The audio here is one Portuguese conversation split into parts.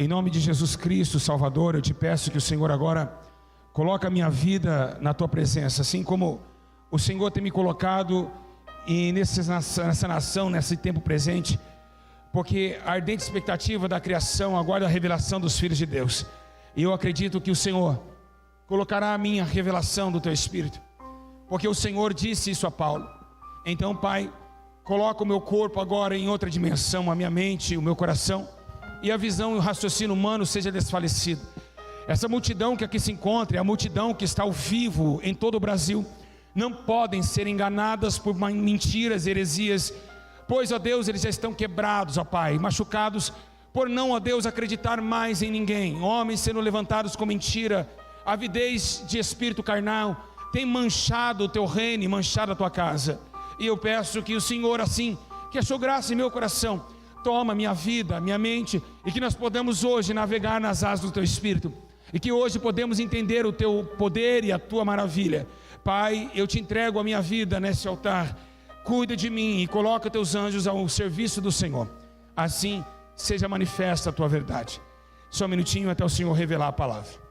Em nome de Jesus Cristo, Salvador, eu te peço que o Senhor agora coloque a minha vida na tua presença, assim como o Senhor tem me colocado nessa nação, nesse tempo presente, porque a ardente expectativa da criação aguarda a revelação dos filhos de Deus. E eu acredito que o Senhor colocará a minha revelação do teu Espírito, porque o Senhor disse isso a Paulo. Então, Pai, coloca o meu corpo agora em outra dimensão, a minha mente, o meu coração, e a visão e o raciocínio humano seja desfalecido. Essa multidão que aqui se encontra, a multidão que está ao vivo em todo o Brasil, não podem ser enganadas por mentiras, heresias, pois, ó Deus, eles já estão quebrados, ó Pai, machucados, por não, ó Deus, acreditar mais em ninguém. Homens sendo levantados com mentira, avidez de espírito carnal, tem manchado o teu reino e manchado a tua casa. E eu peço que o Senhor, assim, que achou graça em meu coração, toma minha vida, minha mente, e que nós podemos hoje navegar nas asas do teu Espírito, e que hoje podemos entender o teu poder e a tua maravilha. Pai, eu te entrego a minha vida nesse altar, cuida de mim e coloca teus anjos ao serviço do Senhor, assim seja manifesta a tua verdade. Só um minutinho até o Senhor revelar a palavra.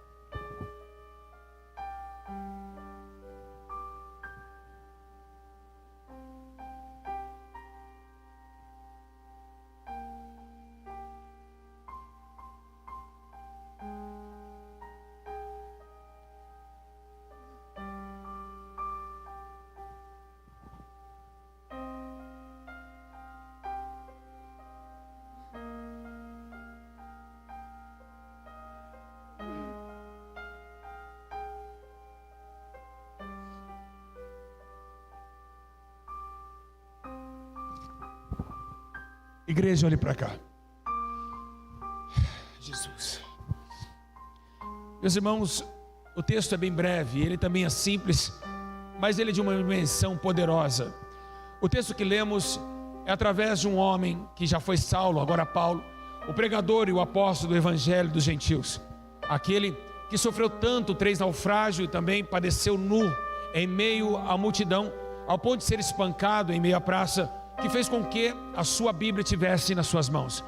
Igreja, olhe para cá. Jesus. Meus irmãos, o texto é bem breve, ele também é simples, mas ele é de uma dimensão poderosa. O texto que lemos é através de um homem que já foi Saulo, agora Paulo, o pregador e o apóstolo do evangelho dos gentios, aquele que sofreu tanto 3 naufrágios e também padeceu nu em meio à multidão, ao ponto de ser espancado em meio à praça, que fez com que a sua Bíblia tivesse nas suas mãos.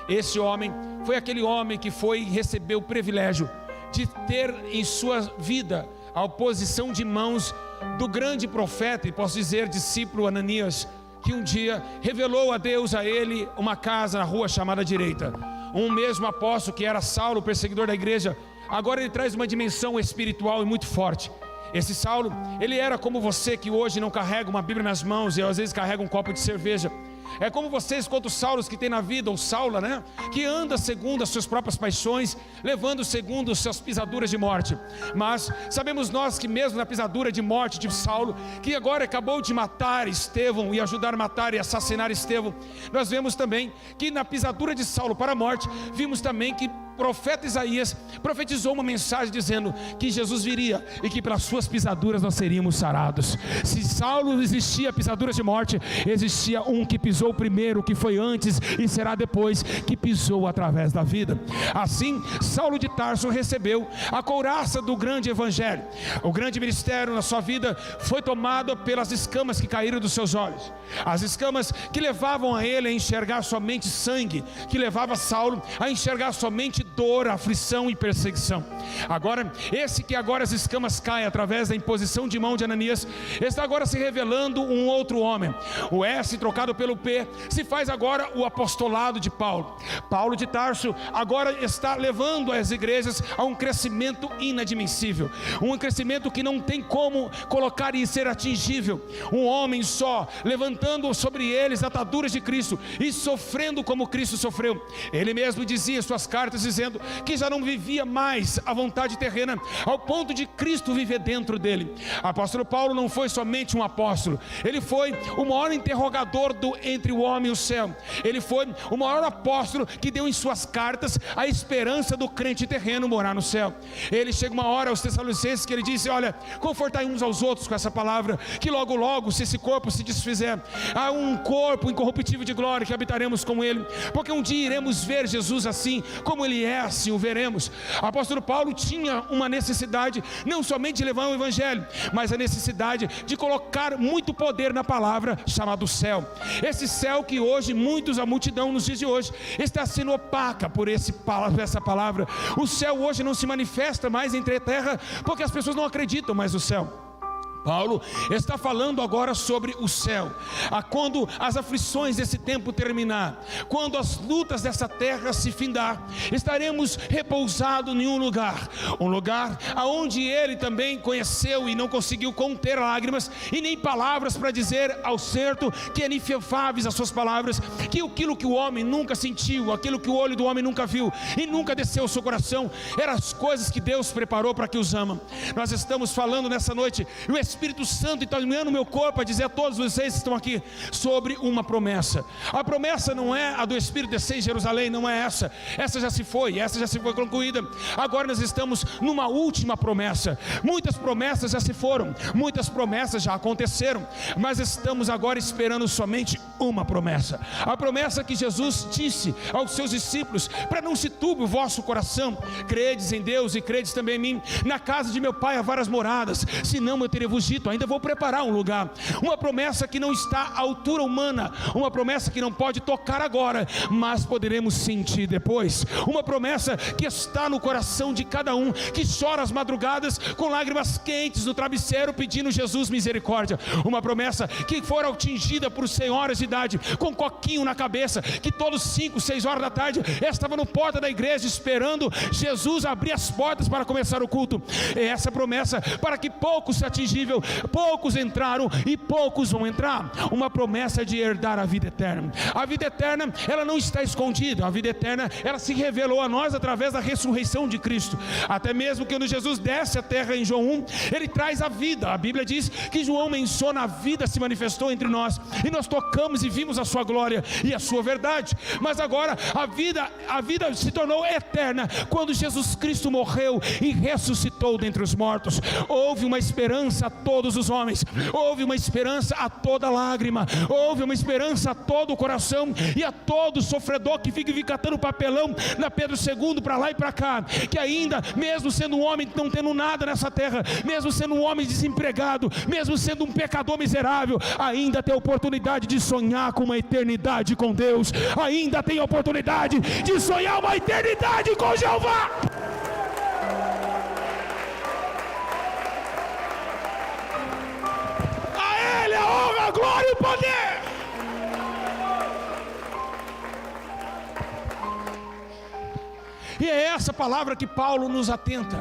Esse homem foi aquele homem que recebeu o privilégio de ter em sua vida a oposição de mãos do grande profeta, e posso dizer discípulo Ananias, que um dia revelou a Deus a ele uma casa na rua chamada Direita. Um mesmo apóstolo que era Saulo, perseguidor da igreja, agora ele traz uma dimensão espiritual e muito forte. Esse Saulo, ele era como você que hoje não carrega uma Bíblia nas mãos e às vezes carrega um copo de cerveja. É como vocês, quantos Saulos que tem na vida, ou Saula, né? Que anda segundo as suas próprias paixões, levando segundo as suas pisaduras de morte. Mas sabemos nós que mesmo na pisadura de morte de Saulo, que agora acabou de matar Estevão e ajudar a matar e assassinar Estevão, nós vemos também que na pisadura de Saulo para a morte, vimos também que o profeta Isaías profetizou uma mensagem dizendo que Jesus viria e que pelas suas pisaduras nós seríamos sarados. Se Saulo existia pisaduras de morte, existia um que pisou primeiro, que foi antes e será depois, que pisou através da vida. Assim, Saulo de Tarso recebeu a couraça do grande evangelho. O grande ministério na sua vida foi tomado pelas escamas que caíram dos seus olhos, as escamas que levavam a ele a enxergar somente sangue, que levava Saulo a enxergar somente dor, aflição e perseguição. Agora, esse que agora as escamas caem através da imposição de mão de Ananias, está agora se revelando um outro homem. O S trocado pelo P se faz agora o apostolado de Paulo. Paulo de Tarso agora está levando as igrejas a um crescimento inadmissível, um crescimento que não tem como colocar e ser atingível. Um homem só, levantando sobre eles ataduras de Cristo e sofrendo como Cristo sofreu. Ele mesmo dizia em suas cartas, dizendo que já não vivia mais a vontade terrena, ao ponto de Cristo viver dentro dele. Apóstolo Paulo não foi somente um apóstolo, ele foi o maior interrogador entre o homem e o céu. Ele foi o maior apóstolo que deu em suas cartas a esperança do crente terreno morar no céu. Ele chega uma hora aos Tessalonicenses que ele disse: olha, confortai uns aos outros com essa palavra, que logo logo, se esse corpo se desfizer, há um corpo incorruptível de glória que habitaremos com ele, porque um dia iremos ver Jesus assim como ele assim o veremos. O apóstolo Paulo tinha uma necessidade, não somente de levar o evangelho, mas a necessidade de colocar muito poder na palavra chamado céu. Esse céu que hoje a multidão nos dias de hoje está sendo opaca por essa palavra. O céu hoje não se manifesta mais entre a terra, porque as pessoas não acreditam mais no céu. Paulo está falando agora sobre o céu. Quando as aflições desse tempo terminar, quando as lutas dessa terra se findar, estaremos repousados em um lugar aonde ele também conheceu e não conseguiu conter lágrimas e nem palavras para dizer ao certo, que é inefáveis as suas palavras, que aquilo que o homem nunca sentiu, aquilo que o olho do homem nunca viu e nunca desceu ao seu coração, eram as coisas que Deus preparou para que os ama. Nós estamos falando nessa noite, e o Espírito Santo está iluminando o meu corpo a dizer a todos vocês que estão aqui sobre uma promessa. A promessa não é a do Espírito descer em Jerusalém, não é essa já se foi, essa já se foi concluída. Agora nós estamos numa última promessa. Muitas promessas já se foram, muitas promessas já aconteceram, mas estamos agora esperando somente uma promessa. A promessa que Jesus disse aos seus discípulos: para não se turbe o vosso coração, credes em Deus e credes também em mim. Na casa de meu pai há várias moradas, senão eu teria vos dito, ainda vou preparar um lugar. Uma promessa que não está à altura humana, uma promessa que não pode tocar agora, mas poderemos sentir depois. Uma promessa que está no coração de cada um, que chora às madrugadas com lágrimas quentes no travesseiro pedindo Jesus misericórdia. Uma promessa que for atingida por senhoras de idade com coquinho na cabeça, que todos 5, 6 horas da tarde estavam na porta da igreja esperando Jesus abrir as portas para começar o culto. É essa promessa para que poucos se atingível, poucos entraram e poucos vão entrar. Uma promessa de herdar a vida eterna. A vida eterna, ela não está escondida. A vida eterna, ela se revelou a nós através da ressurreição de Cristo. Até mesmo quando Jesus desce à terra em João 1, ele traz a vida. A Bíblia diz que João menciona: a vida se manifestou entre nós e nós tocamos e vimos a sua glória e a sua verdade. Mas agora a vida se tornou eterna quando Jesus Cristo morreu e ressuscitou dentre os mortos. Houve uma esperança a todos os homens, houve uma esperança a toda lágrima, houve uma esperança a todo o coração e a todo sofredor que fica catando papelão na Pedro II para lá e para cá, que ainda, mesmo sendo um homem não tendo nada nessa terra, mesmo sendo um homem desempregado, mesmo sendo um pecador miserável, ainda tem a oportunidade de sonhar com uma eternidade com Deus, ainda tem a oportunidade de sonhar uma eternidade com Jeová. A Ele a honra, a glória e o poder. E é essa palavra que Paulo nos atenta.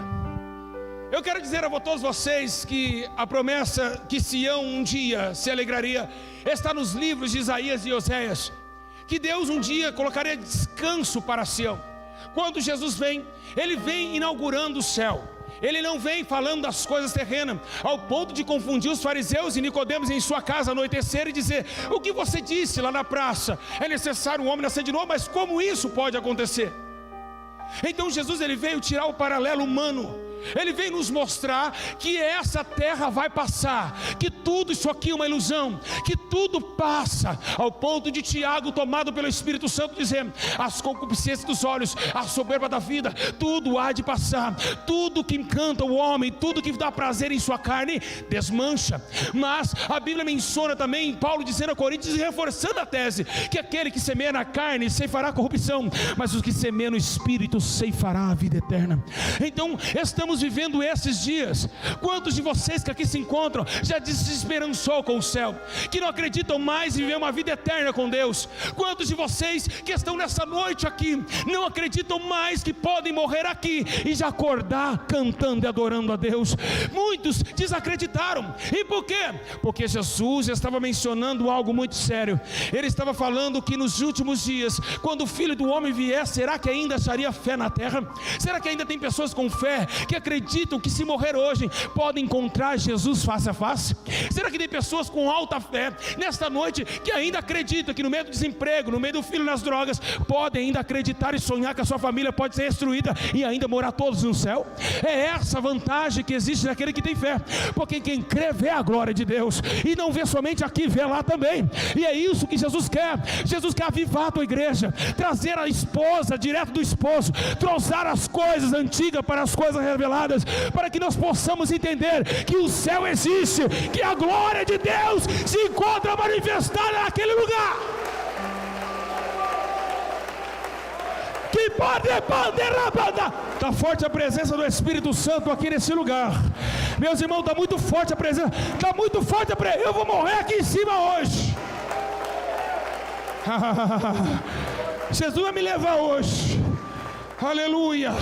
Eu quero dizer a todos vocês que a promessa que Sião um dia se alegraria está nos livros de Isaías e Oséias, que Deus um dia colocaria descanso para Sião. Quando Jesus vem, Ele vem inaugurando o céu. Ele não vem falando das coisas terrenas, ao ponto de confundir os fariseus e Nicodemos em sua casa anoitecer e dizer: o que você disse lá na praça? É necessário um homem nascer de novo, mas como isso pode acontecer? Então Jesus, ele veio tirar o paralelo humano. Ele veio nos mostrar que essa terra vai passar, que tudo isso aqui é uma ilusão, que tudo passa, ao ponto de Tiago, tomado pelo Espírito Santo, dizer: as concupiscências dos olhos, a soberba da vida, tudo há de passar. Tudo que encanta o homem, tudo que dá prazer em sua carne, desmancha. Mas a Bíblia menciona também, Paulo dizendo a Coríntios, reforçando a tese, que aquele que semeia na carne ceifará a corrupção, mas os que semeiam no Espírito ceifará a vida eterna. Então estamos vivendo esses dias. Quantos de vocês que aqui se encontram já desesperançou com o céu, que não acreditam mais em viver uma vida eterna com Deus? Quantos de vocês que estão nessa noite aqui não acreditam mais que podem morrer aqui e já acordar cantando e adorando a Deus? Muitos desacreditaram. E por quê? Porque Jesus estava mencionando algo muito sério. Ele estava falando que nos últimos dias, quando o Filho do Homem vier, será que ainda acharia fé na terra? Será que ainda tem pessoas com fé que acreditam que se morrer hoje, podem encontrar Jesus face a face? Será que tem pessoas com alta fé nesta noite que ainda acreditam que no meio do desemprego, no meio do filho nas drogas, podem ainda acreditar e sonhar que a sua família pode ser destruída e ainda morar todos no céu? É essa vantagem que existe naquele que tem fé, porque quem crê vê a glória de Deus, e não vê somente aqui, vê lá também. E é isso que Jesus quer. Jesus quer avivar a tua igreja, trazer a esposa direto do esposo, trouxer as coisas antigas para as coisas reveladas, para que nós possamos entender que o céu existe, que a glória de Deus se encontra manifestada naquele lugar. Que pode está forte a presença do Espírito Santo aqui nesse lugar. Meus irmãos, está muito forte a presença. Está muito forte a presença. Eu vou morrer aqui em cima hoje. Jesus vai me levar hoje. Aleluia.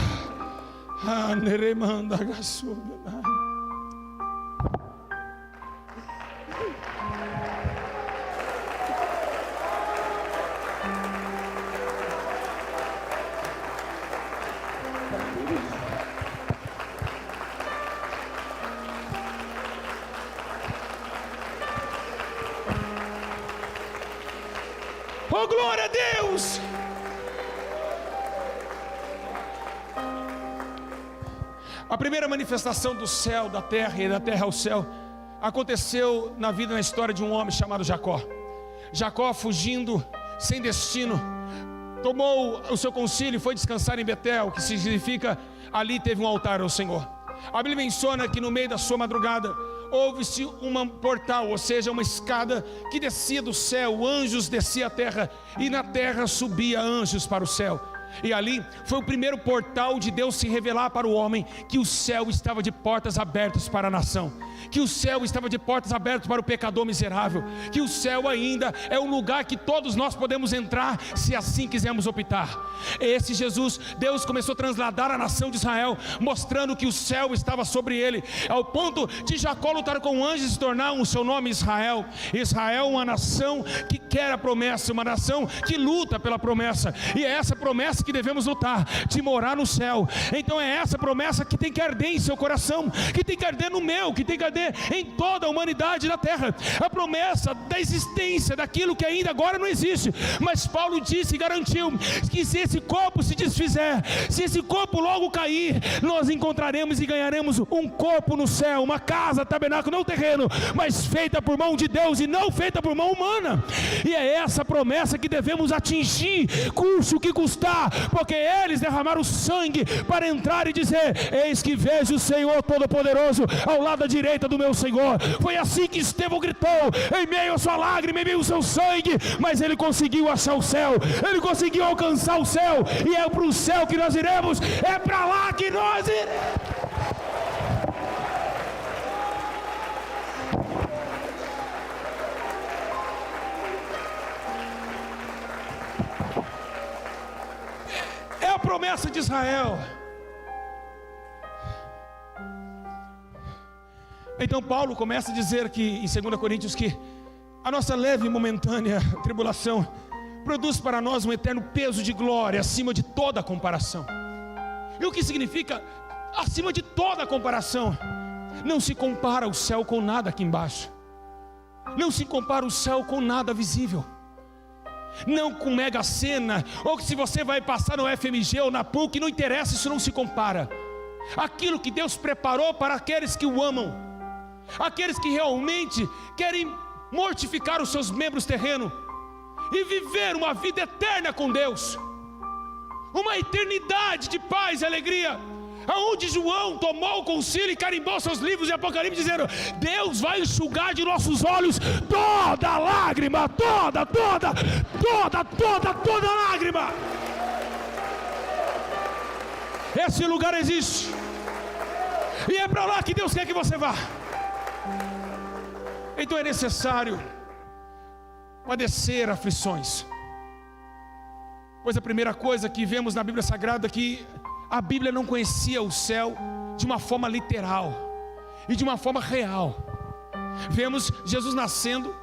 Oh, glória a Deus! A primeira manifestação do céu, da terra e da terra ao céu aconteceu na vida, na história de um homem chamado Jacó. Jacó, fugindo, sem destino, tomou o seu concílio e foi descansar em Betel, que significa ali teve um altar ao Senhor. A Bíblia menciona que no meio da sua madrugada houve-se um portal, ou seja, uma escada que descia do céu, anjos desciam à terra, e na terra subia anjos para o céu. E ali foi o primeiro portal de Deus se revelar para o homem, que o céu estava de portas abertas para a nação, que o céu estava de portas abertas para o pecador miserável, que o céu ainda é um lugar que todos nós podemos entrar, se assim quisermos optar. Esse Jesus, Deus começou a transladar a nação de Israel, mostrando que o céu estava sobre ele, ao ponto de Jacó lutar com anjos e se tornar o seu nome Israel. Israel, uma nação que quer a promessa, uma nação que luta pela promessa, e é essa promessa que devemos lutar, de morar no céu. Então é essa promessa que tem que arder em seu coração, que tem que arder no meu, que tem que arder em toda a humanidade da terra, a promessa da existência daquilo que ainda agora não existe. Mas Paulo disse e garantiu que se esse corpo se desfizer, se esse corpo logo cair, nós encontraremos e ganharemos um corpo no céu, uma casa, tabernáculo, não terreno, mas feita por mão de Deus e não feita por mão humana. E é essa promessa que devemos atingir, custe o que custar, porque eles derramaram sangue para entrar e dizer: eis que vejo o Senhor Todo-Poderoso ao lado da direita do meu Senhor. Foi assim que Estevão gritou, em meio à sua lágrima, em meio ao seu sangue, mas ele conseguiu achar o céu, ele conseguiu alcançar o céu, e é para o céu que nós iremos, é para lá que nós iremos. É a promessa de Israel. Então Paulo começa a dizer que em 2 Coríntios que a nossa leve e momentânea tribulação produz para nós um eterno peso de glória acima de toda comparação. E o que significa acima de toda comparação? Não se compara o céu com nada aqui embaixo, não se compara o céu com nada visível, não com Mega Sena, ou que se você vai passar no FMG ou na PUC, não interessa, isso não se compara. Aquilo que Deus preparou para aqueles que o amam, aqueles que realmente querem mortificar os seus membros terrenos e viver uma vida eterna com Deus, uma eternidade de paz e alegria, aonde João tomou o concílio e carimbou seus livros de Apocalipse, dizendo: Deus vai enxugar de nossos olhos toda lágrima, toda lágrima. Esse lugar existe, e é para lá que Deus quer que você vá. Então é necessário padecer aflições, pois a primeira coisa que vemos na Bíblia Sagrada é que a Bíblia não conhecia o céu de uma forma literal e de uma forma real. Vemos Jesus nascendo,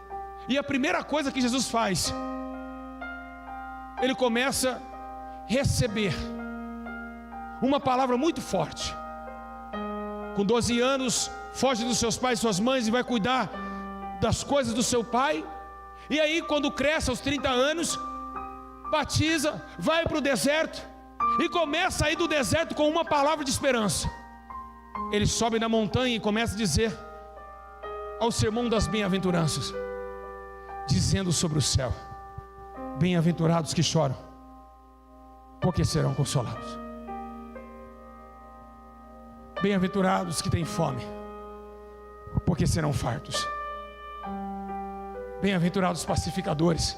e a primeira coisa que Jesus faz, ele começa a receber uma palavra muito forte. com 12 anos, foge dos seus pais e suas mães e vai cuidar das coisas do seu pai. E aí, quando cresce aos 30 anos, batiza, vai para o deserto e começa a ir do deserto com uma palavra de esperança. Ele sobe na montanha e começa a dizer ao sermão das bem-aventuranças, dizendo sobre o céu: bem-aventurados que choram, porque serão consolados. Bem-aventurados que têm fome, porque serão fartos. Bem-aventurados pacificadores,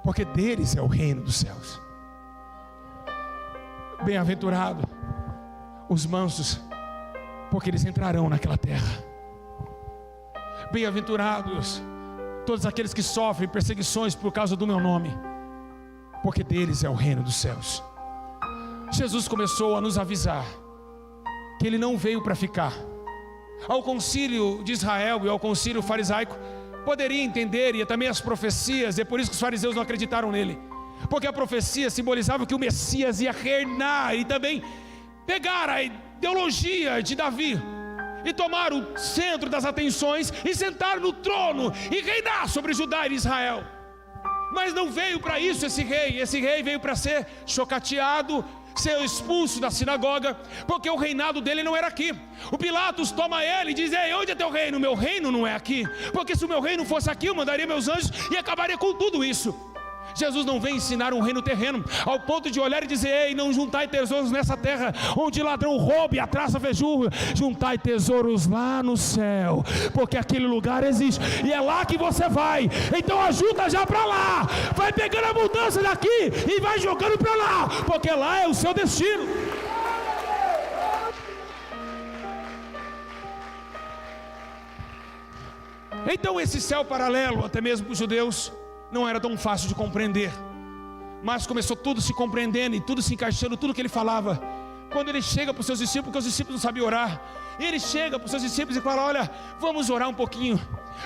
porque deles é o reino dos céus. Bem-aventurados os mansos, porque eles entrarão naquela terra. Bem-aventurados todos aqueles que sofrem perseguições por causa do meu nome, porque deles é o reino dos céus. Jesus começou a nos avisar que Ele não veio para ficar. Ao concílio de Israel e ao concílio farisaico poderia entender, e também as profecias, é por isso que os fariseus não acreditaram nele, porque a profecia simbolizava que o Messias ia reinar e também pegar a ideologia de Davi e tomar o centro das atenções e sentar no trono e reinar sobre Judá e Israel. Mas não veio para isso esse rei veio para ser chocateado, ser expulso da sinagoga, porque o reinado dele não era aqui. O Pilatos toma ele e diz: ei, onde é teu reino? Meu reino não é aqui, porque se o meu reino fosse aqui, eu mandaria meus anjos e acabaria com tudo isso. Jesus não vem ensinar um reino terreno, ao ponto de olhar e dizer: ei, não juntai tesouros nessa terra, onde ladrão rouba e a traça ferrugem, juntai tesouros lá no céu, porque aquele lugar existe, e é lá que você vai. Então ajuda já para lá, vai pegando a abundância daqui e vai jogando para lá, porque lá é o seu destino. Então esse céu paralelo, até mesmo para os judeus, não era tão fácil de compreender, mas começou tudo se compreendendo e tudo se encaixando, tudo que ele falava. Quando ele chega para os seus discípulos, porque os discípulos não sabiam orar, e ele chega para os seus discípulos e fala: olha, vamos orar um pouquinho.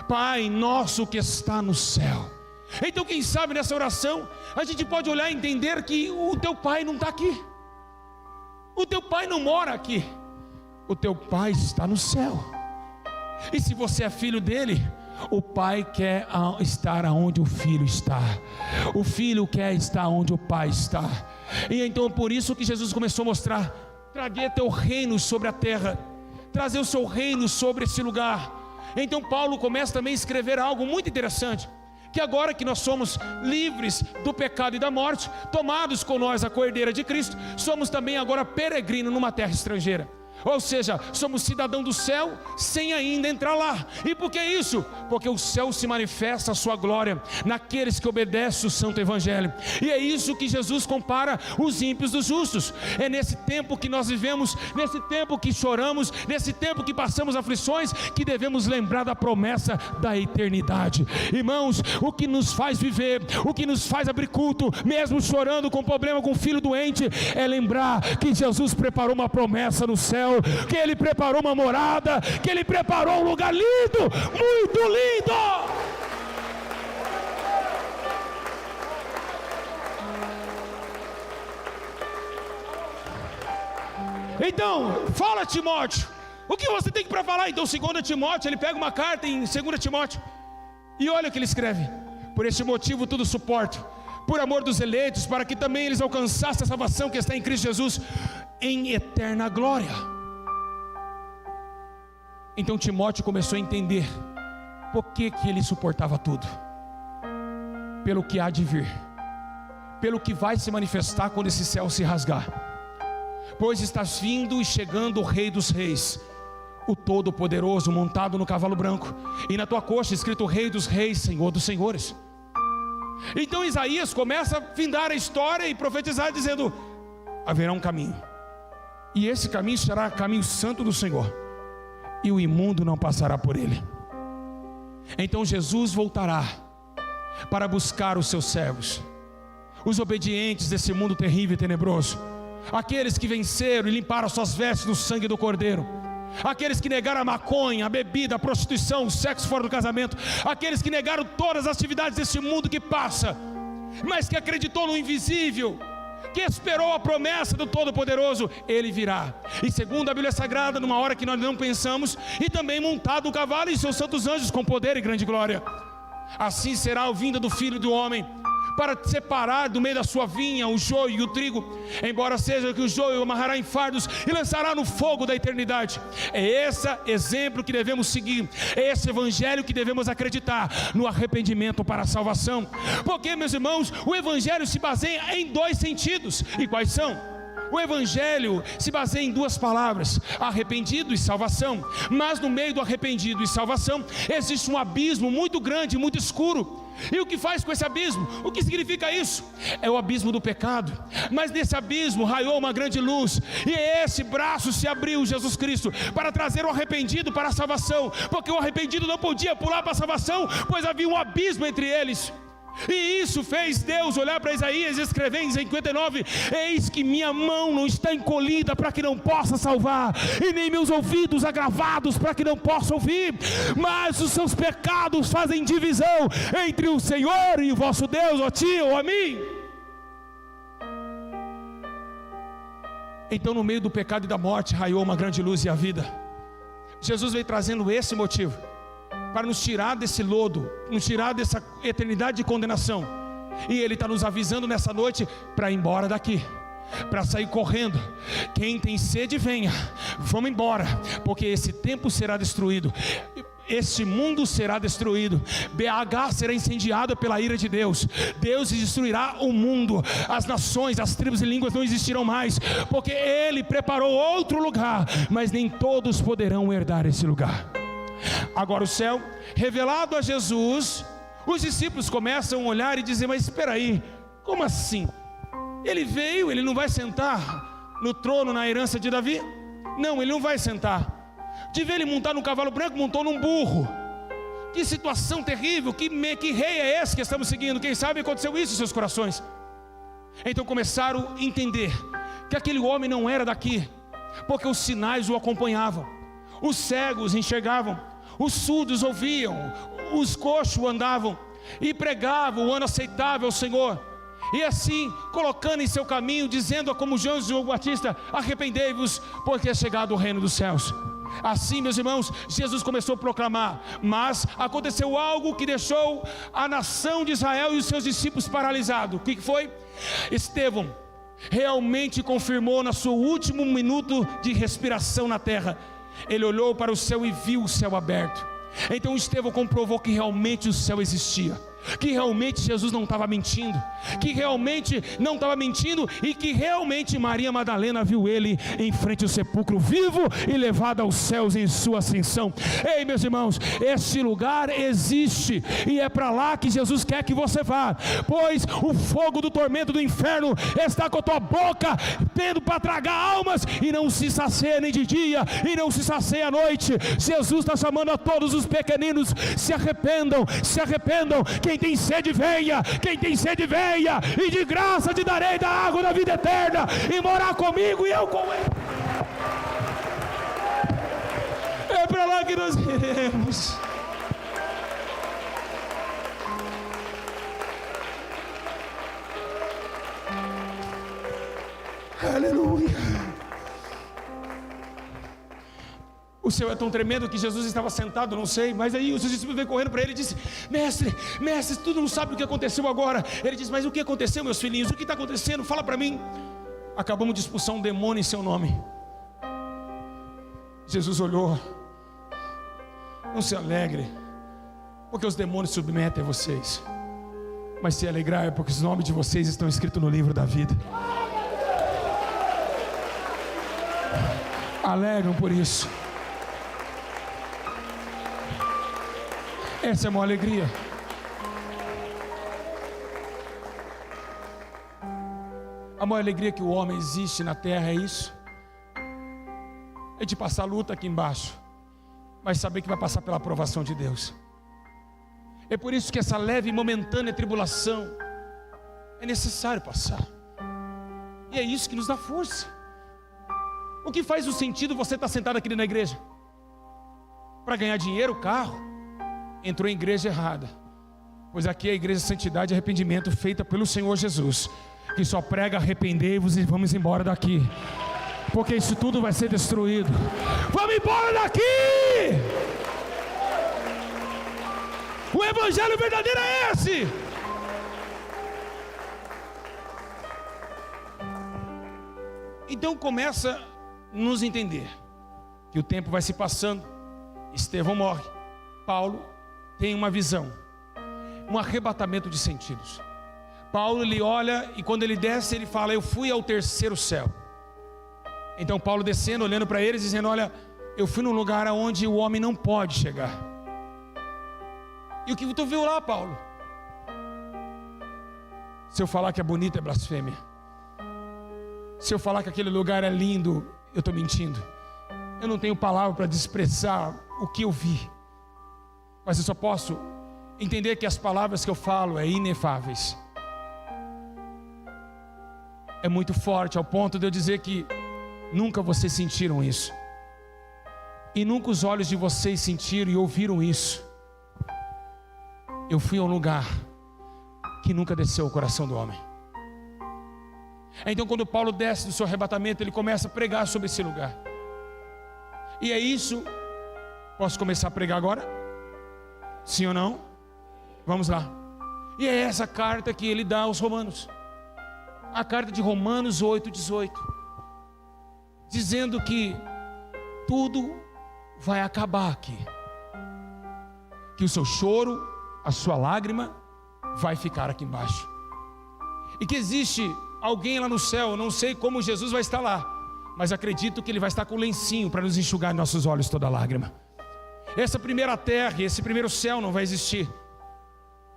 Pai nosso que está no céu. Então quem sabe nessa oração a gente pode olhar e entender que o teu pai não está aqui, o teu pai não mora aqui, o teu pai está no céu. E se você é filho dele, o pai quer estar onde o filho está, o filho quer estar onde o pai está. E então por isso que Jesus começou a mostrar: traga teu reino sobre a terra, trazer o seu reino sobre esse lugar. Então Paulo começa também a escrever algo muito interessante, que agora que nós somos livres do pecado e da morte, tomados com nós a cordeira de Cristo, somos também agora peregrinos numa terra estrangeira. Ou seja, somos cidadão do céu sem ainda entrar lá. E por que isso? Porque o céu se manifesta a sua glória naqueles que obedecem o santo evangelho. E é isso que Jesus compara os ímpios dos justos. É nesse tempo que nós vivemos, nesse tempo que choramos, nesse tempo que passamos aflições, que devemos lembrar da promessa da eternidade. Irmãos, o que nos faz viver, o que nos faz abrir culto, mesmo chorando com problema, com filho doente, é lembrar que Jesus preparou uma promessa no céu, que Ele preparou uma morada, que Ele preparou um lugar lindo, muito lindo. Então, fala, Timóteo, o que você tem para falar? Então 2 Timóteo, ele pega uma carta em 2 Timóteo, e olha o que ele escreve: por este motivo tudo suporto, por amor dos eleitos, para que também eles alcançassem a salvação que está em Cristo Jesus, em eterna glória. Então Timóteo começou a entender por que ele suportava tudo, pelo que há de vir, pelo que vai se manifestar quando esse céu se rasgar. Pois estás vindo e chegando o Rei dos Reis, o Todo-Poderoso, montado no cavalo branco, e na tua coxa escrito Rei dos Reis, Senhor dos Senhores. Então Isaías começa a findar a história e profetizar dizendo: haverá um caminho, e esse caminho será caminho santo do Senhor, e o imundo não passará por ele. Então Jesus voltará para buscar os seus servos, os obedientes desse mundo terrível e tenebroso, aqueles que venceram e limparam suas vestes no sangue do Cordeiro, aqueles que negaram a maconha, a bebida, a prostituição, o sexo fora do casamento, aqueles que negaram todas as atividades desse mundo que passa, mas que acreditou no invisível, que esperou a promessa do Todo-Poderoso, Ele virá. E segundo a Bíblia Sagrada, numa hora que nós não pensamos, e também montado no cavalo e seus santos anjos com poder e grande glória. Assim será a vinda do Filho do Homem, para separar do meio da sua vinha o joio e o trigo, embora seja que o joio amarrará em fardos e lançará no fogo da eternidade. É esse exemplo que devemos seguir, é esse evangelho que devemos acreditar, no arrependimento para a salvação. Porque, meus irmãos, o evangelho se baseia em dois sentidos. E quais são? O evangelho se baseia em duas palavras: arrependido e salvação. Mas no meio do arrependido e salvação existe um abismo muito grande, muito escuro. E o que faz com esse abismo? O que significa isso? É o abismo do pecado. Mas nesse abismo raiou uma grande luz, e esse braço se abriu, Jesus Cristo, para trazer o arrependido para a salvação. Porque o arrependido não podia pular para a salvação, pois havia um abismo entre eles. E isso fez Deus olhar para Isaías e escrever em 59: eis que minha mão não está encolhida para que não possa salvar, e nem meus ouvidos agravados para que não possa ouvir, mas os seus pecados fazem divisão entre o Senhor e o vosso Deus, ó ti ou a mim. Então, no meio do pecado e da morte raiou uma grande luz e a vida. Jesus veio trazendo esse motivo para nos tirar desse lodo, nos tirar dessa eternidade de condenação. E Ele está nos avisando nessa noite para ir embora daqui, para sair correndo. Quem tem sede, venha, vamos embora, porque esse tempo será destruído, este mundo será destruído, BH será incendiada pela ira de Deus. Deus destruirá o mundo, as nações, as tribos e línguas não existirão mais, porque Ele preparou outro lugar, mas nem todos poderão herdar esse lugar. Agora o céu, revelado a Jesus, os discípulos começam a olhar e dizer: mas espera aí, como assim? Ele veio, ele não vai sentar no trono, na herança de Davi? Não, ele não vai sentar. De ver ele montar num cavalo branco, montou num burro. Que situação terrível, que rei é esse que estamos seguindo? Quem sabe aconteceu isso em seus corações. Então começaram a entender que aquele homem não era daqui, porque os sinais o acompanhavam. Os cegos enxergavam, os surdos ouviam, os coxos andavam, e pregavam o ano aceitável ao Senhor. E assim, colocando em seu caminho, dizendo como João Batista: arrependei-vos, porque é chegado o reino dos céus. Assim, meus irmãos, Jesus começou a proclamar, mas aconteceu algo que deixou a nação de Israel e os seus discípulos paralisados. O que foi? Estevão realmente confirmou no seu último minuto de respiração na terra. Ele olhou para o céu e viu o céu aberto. Então Estevão comprovou que realmente o céu existia, que realmente Jesus não estava mentindo, que realmente não estava mentindo, e que realmente Maria Madalena viu ele em frente ao sepulcro, vivo e levado aos céus em sua ascensão. Ei, meus irmãos, esse lugar existe, e é para lá que Jesus quer que você vá, pois o fogo do tormento do inferno está com a tua boca, tendo para tragar almas, e não se sacia nem de dia, e não se sacia à noite. Jesus está chamando a todos os pequeninos: se arrependam, se arrependam. Quem tem sede, venha. Quem tem sede, venha, e de graça te darei da água da vida eterna, e morar comigo e eu com ele. É para lá que nós iremos. Aleluia. O céu é tão tremendo que Jesus estava sentado, não sei, mas aí os discípulos veio correndo para ele e disse: mestre, tu não sabe o que aconteceu agora. Ele disse: mas o que aconteceu, meus filhinhos? O que está acontecendo? Fala para mim. Acabamos de expulsar um demônio em seu nome. Jesus olhou: não se alegre, porque os demônios submetem a vocês, mas se alegrar, porque os nomes de vocês estão escritos no livro da vida. Alegram por isso. Essa é uma alegria. A maior alegria que o homem existe na terra é isso: é de passar luta aqui embaixo, mas saber que vai passar pela aprovação de Deus. É por isso que essa leve e momentânea tribulação é necessário passar, e é isso que nos dá força. O que faz o sentido você estar sentado aqui na igreja? Para ganhar dinheiro, carro? Entrou em igreja errada, pois aqui é a igreja de santidade e arrependimento feita pelo Senhor Jesus. que só prega arrependei-vos e vamos embora daqui, porque isso tudo vai ser destruído. Vamos embora daqui! O evangelho verdadeiro é esse. Então começa a nos entender que o tempo vai se passando, Estevão morre, Paulo tem uma visão, um arrebatamento de sentidos. Paulo, ele olha e quando ele desce, ele fala: eu fui ao terceiro céu. Então Paulo descendo, olhando para eles, dizendo: olha, eu fui num lugar onde o homem não pode chegar. E o que tu viu lá, Paulo? Se eu falar que é bonito, é blasfêmia. Se eu falar que aquele lugar é lindo, eu estou mentindo. Eu não tenho palavra para expressar o que eu vi, mas eu só posso entender que as palavras que eu falo é inefáveis. É muito forte, ao ponto de eu dizer que nunca vocês sentiram isso, e nunca os olhos de vocês sentiram e ouviram isso. Eu fui a um lugar que nunca desceu ao coração do homem. Então quando Paulo desce do seu arrebatamento, ele começa a pregar sobre esse lugar. E é isso. Posso começar a pregar agora? Sim ou não? Vamos lá. E é essa carta que ele dá aos Romanos, a carta de Romanos 8:18, dizendo que tudo vai acabar aqui, que o seu choro, a sua lágrima vai ficar aqui embaixo, e que existe alguém lá no céu. Eu não sei como Jesus vai estar lá, mas acredito que ele vai estar com um lencinho para nos enxugar em nossos olhos toda lágrima. Essa primeira terra, esse primeiro céu não vai existir,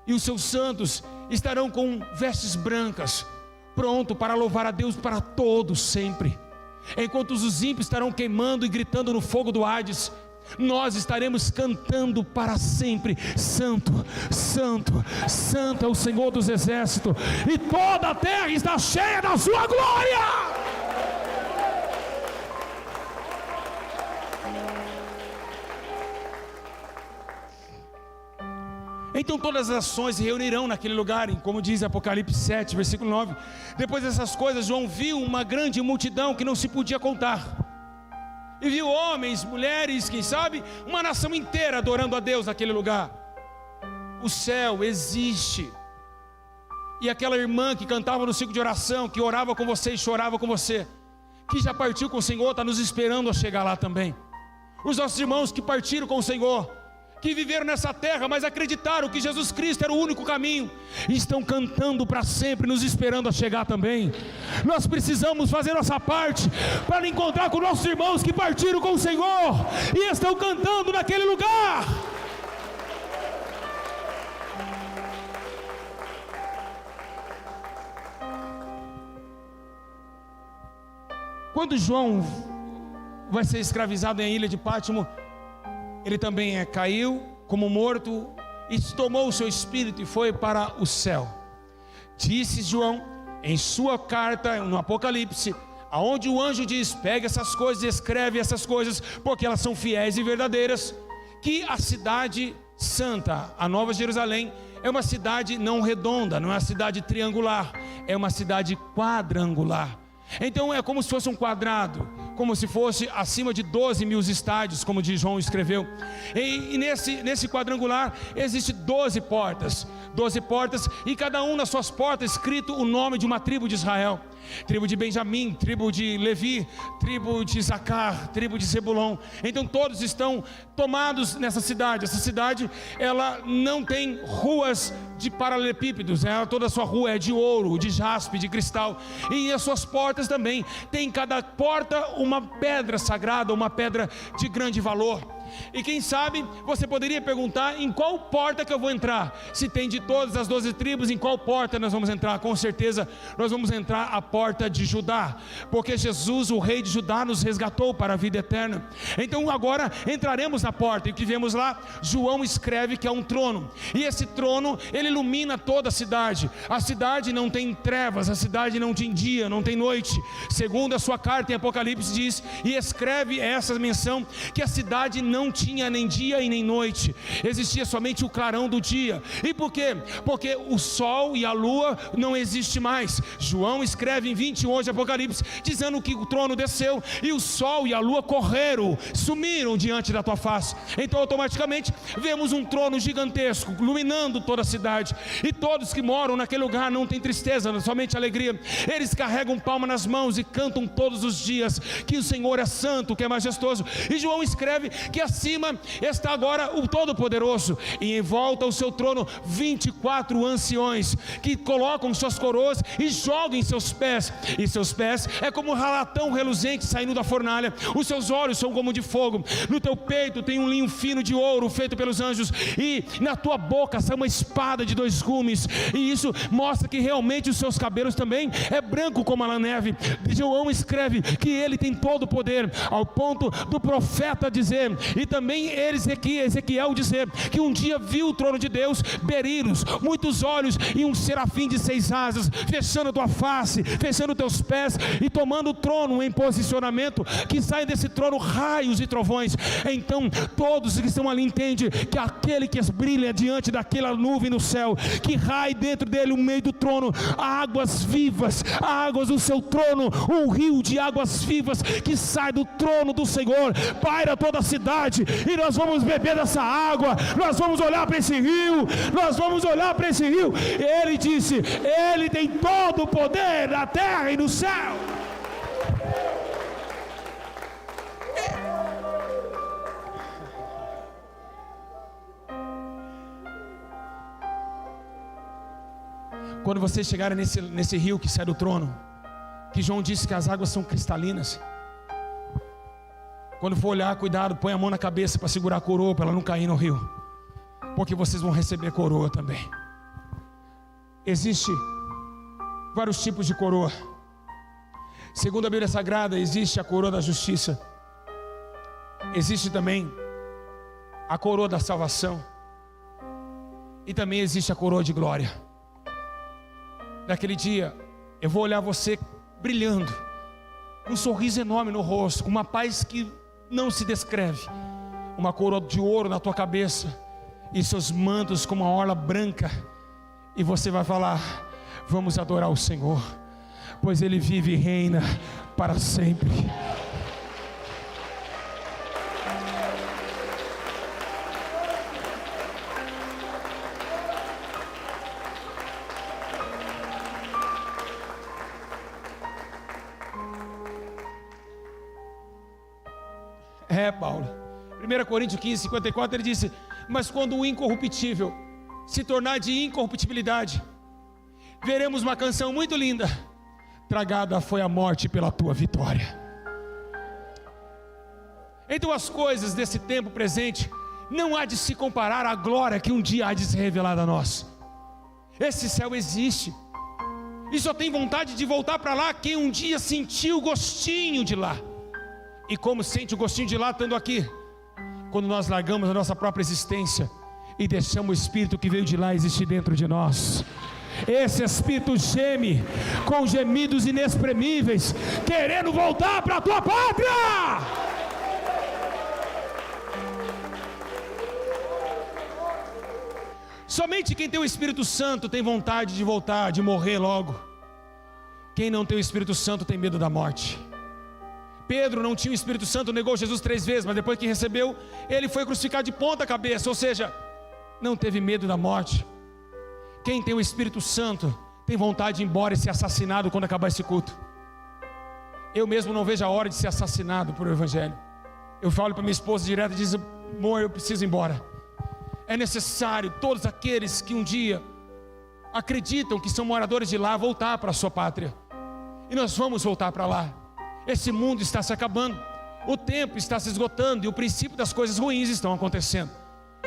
e os seus santos estarão com vestes brancas, pronto para louvar a Deus para todos sempre. Enquanto os ímpios estarão queimando e gritando no fogo do Hades, nós estaremos cantando para sempre: Santo, Santo, Santo é o Senhor dos exércitos, e toda a terra está cheia da sua glória. Então todas as nações se reunirão naquele lugar, como diz Apocalipse 7, versículo 9. Depois dessas coisas, João viu uma grande multidão que não se podia contar, e viu homens, mulheres, quem sabe, uma nação inteira adorando a Deus naquele lugar. O céu existe, e aquela irmã que cantava no ciclo de oração, que orava com você e chorava com você, que já partiu com o Senhor, está nos esperando a chegar lá também. Os nossos irmãos que partiram com o Senhor, que viveram nessa terra, mas acreditaram que Jesus Cristo era o único caminho, e estão cantando para sempre, nos esperando a chegar também. Nós precisamos fazer nossa parte para encontrar com nossos irmãos que partiram com o Senhor e estão cantando naquele lugar. Quando João vai ser escravizado em ilha de Pátimo, ele também caiu como morto, e tomou o seu espírito e foi para o céu. Disse João em sua carta no Apocalipse, aonde o anjo diz: pega essas coisas e escreve essas coisas, porque elas são fiéis e verdadeiras, que a cidade santa, a Nova Jerusalém, é uma cidade não redonda, não é uma cidade triangular, é uma cidade quadrangular. Então é como se fosse um quadrado, como se fosse acima de 12 mil estádios, como diz João escreveu. E nesse quadrangular existe 12 portas, e cada um nas suas portas escrito o nome de uma tribo de Israel: tribo de Benjamim, tribo de Levi, tribo de Zacar, tribo de Zebulon. Então todos estão tomados nessa cidade. Essa cidade, ela não tem ruas de paralelepípedos, toda a sua rua é de ouro, de jaspe, de cristal, e as suas portas também tem em cada porta uma pedra sagrada, uma pedra de grande valor. E quem sabe você poderia perguntar: em qual porta que eu vou entrar? Se tem de todas as 12 tribos, em qual porta nós vamos entrar? Com certeza nós vamos entrar a porta de Judá, porque Jesus, o rei de Judá, nos resgatou para a vida eterna. Então agora entraremos na porta, e o que vemos lá? João escreve que é um trono, e esse trono, ele ilumina toda a cidade. A cidade não tem trevas, a cidade não tem dia, não tem noite. Segundo a sua carta em Apocalipse diz, e escreve essa menção, que a cidade não não tinha nem dia e nem noite, existia somente o clarão do dia. E por quê? Porque o sol e a lua não existem mais. João escreve em 21 de Apocalipse, dizendo que o trono desceu e o sol e a lua correram, sumiram diante da tua face. Então automaticamente vemos um trono gigantesco iluminando toda a cidade, e todos que moram naquele lugar não tem tristeza, somente alegria. Eles carregam palma nas mãos e cantam todos os dias que o Senhor é santo, que é majestoso. E João escreve que acima está agora o Todo-Poderoso, e em volta ao seu trono 24 anciões, que colocam suas coroas e jogam em seus pés, e seus pés é como um latão reluzente saindo da fornalha. Os seus olhos são como de fogo. No teu peito tem um linho fino de ouro feito pelos anjos, e na tua boca sai uma espada de 2 gumes. E isso mostra que realmente os seus cabelos também é branco como a lã neve. João escreve que ele tem todo o poder, ao ponto do profeta dizer, e também Ezequiel dizer, que um dia viu o trono de Deus, berilos, muitos olhos, e um serafim de 6 asas, fechando a tua face, fechando teus pés, e tomando o trono em posicionamento, que saem desse trono raios e trovões. Então todos que estão ali entendem que aquele que brilha diante daquela nuvem no céu, que rai dentro dele, no meio do trono, águas vivas, águas do seu trono, um rio de águas vivas que sai do trono do Senhor, paira toda a cidade, e nós vamos beber dessa água, nós vamos olhar para esse rio, nós vamos olhar para esse rio. Ele disse, ele tem todo o poder na terra e no céu. Quando vocês chegarem nesse rio que sai do trono, que João disse que as águas são cristalinas, quando for olhar, cuidado, põe a mão na cabeça para segurar a coroa, para ela não cair no rio, porque vocês vão receber coroa também. Existe vários tipos de coroa. Segundo a Bíblia Sagrada, existe a coroa da justiça, existe também a coroa da salvação, e também existe a coroa de glória. Naquele dia eu vou olhar você brilhando, com um sorriso enorme no rosto, com uma paz que não se descreve, uma coroa de ouro na tua cabeça, e seus mantos como uma orla branca, e você vai falar, vamos adorar o Senhor, pois Ele vive e reina para sempre. Paulo, 1 Coríntios 15, 54, ele disse, mas quando o incorruptível se tornar de incorruptibilidade, veremos uma canção muito linda, tragada foi a morte pela tua vitória. Então as coisas desse tempo presente não há de se comparar à glória que um dia há de ser revelada a nós. Esse céu existe, e só tem vontade de voltar para lá quem um dia sentiu o gostinho de lá. E como sente o gostinho de lá estando aqui? Quando nós largamos a nossa própria existência e deixamos o Espírito que veio de lá existir dentro de nós. Esse Espírito geme com gemidos inexprimíveis, querendo voltar para a tua pátria. Somente quem tem o Espírito Santo tem vontade de voltar, de morrer logo. Quem não tem o Espírito Santo tem medo da morte. Pedro não tinha o Espírito Santo, negou Jesus 3 vezes, mas depois que recebeu, ele foi crucificado de ponta cabeça, ou seja, não teve medo da morte. Quem tem o Espírito Santo tem vontade de ir embora e ser assassinado quando acabar esse culto. Eu mesmo não vejo a hora de ser assassinado por o Evangelho. Eu falo para minha esposa direto e diz, amor, eu preciso ir embora. É necessário todos aqueles que um dia acreditam que são moradores de lá voltar para a sua pátria. E nós vamos voltar para lá. Esse mundo está se acabando, o tempo está se esgotando e o princípio das coisas ruins estão acontecendo.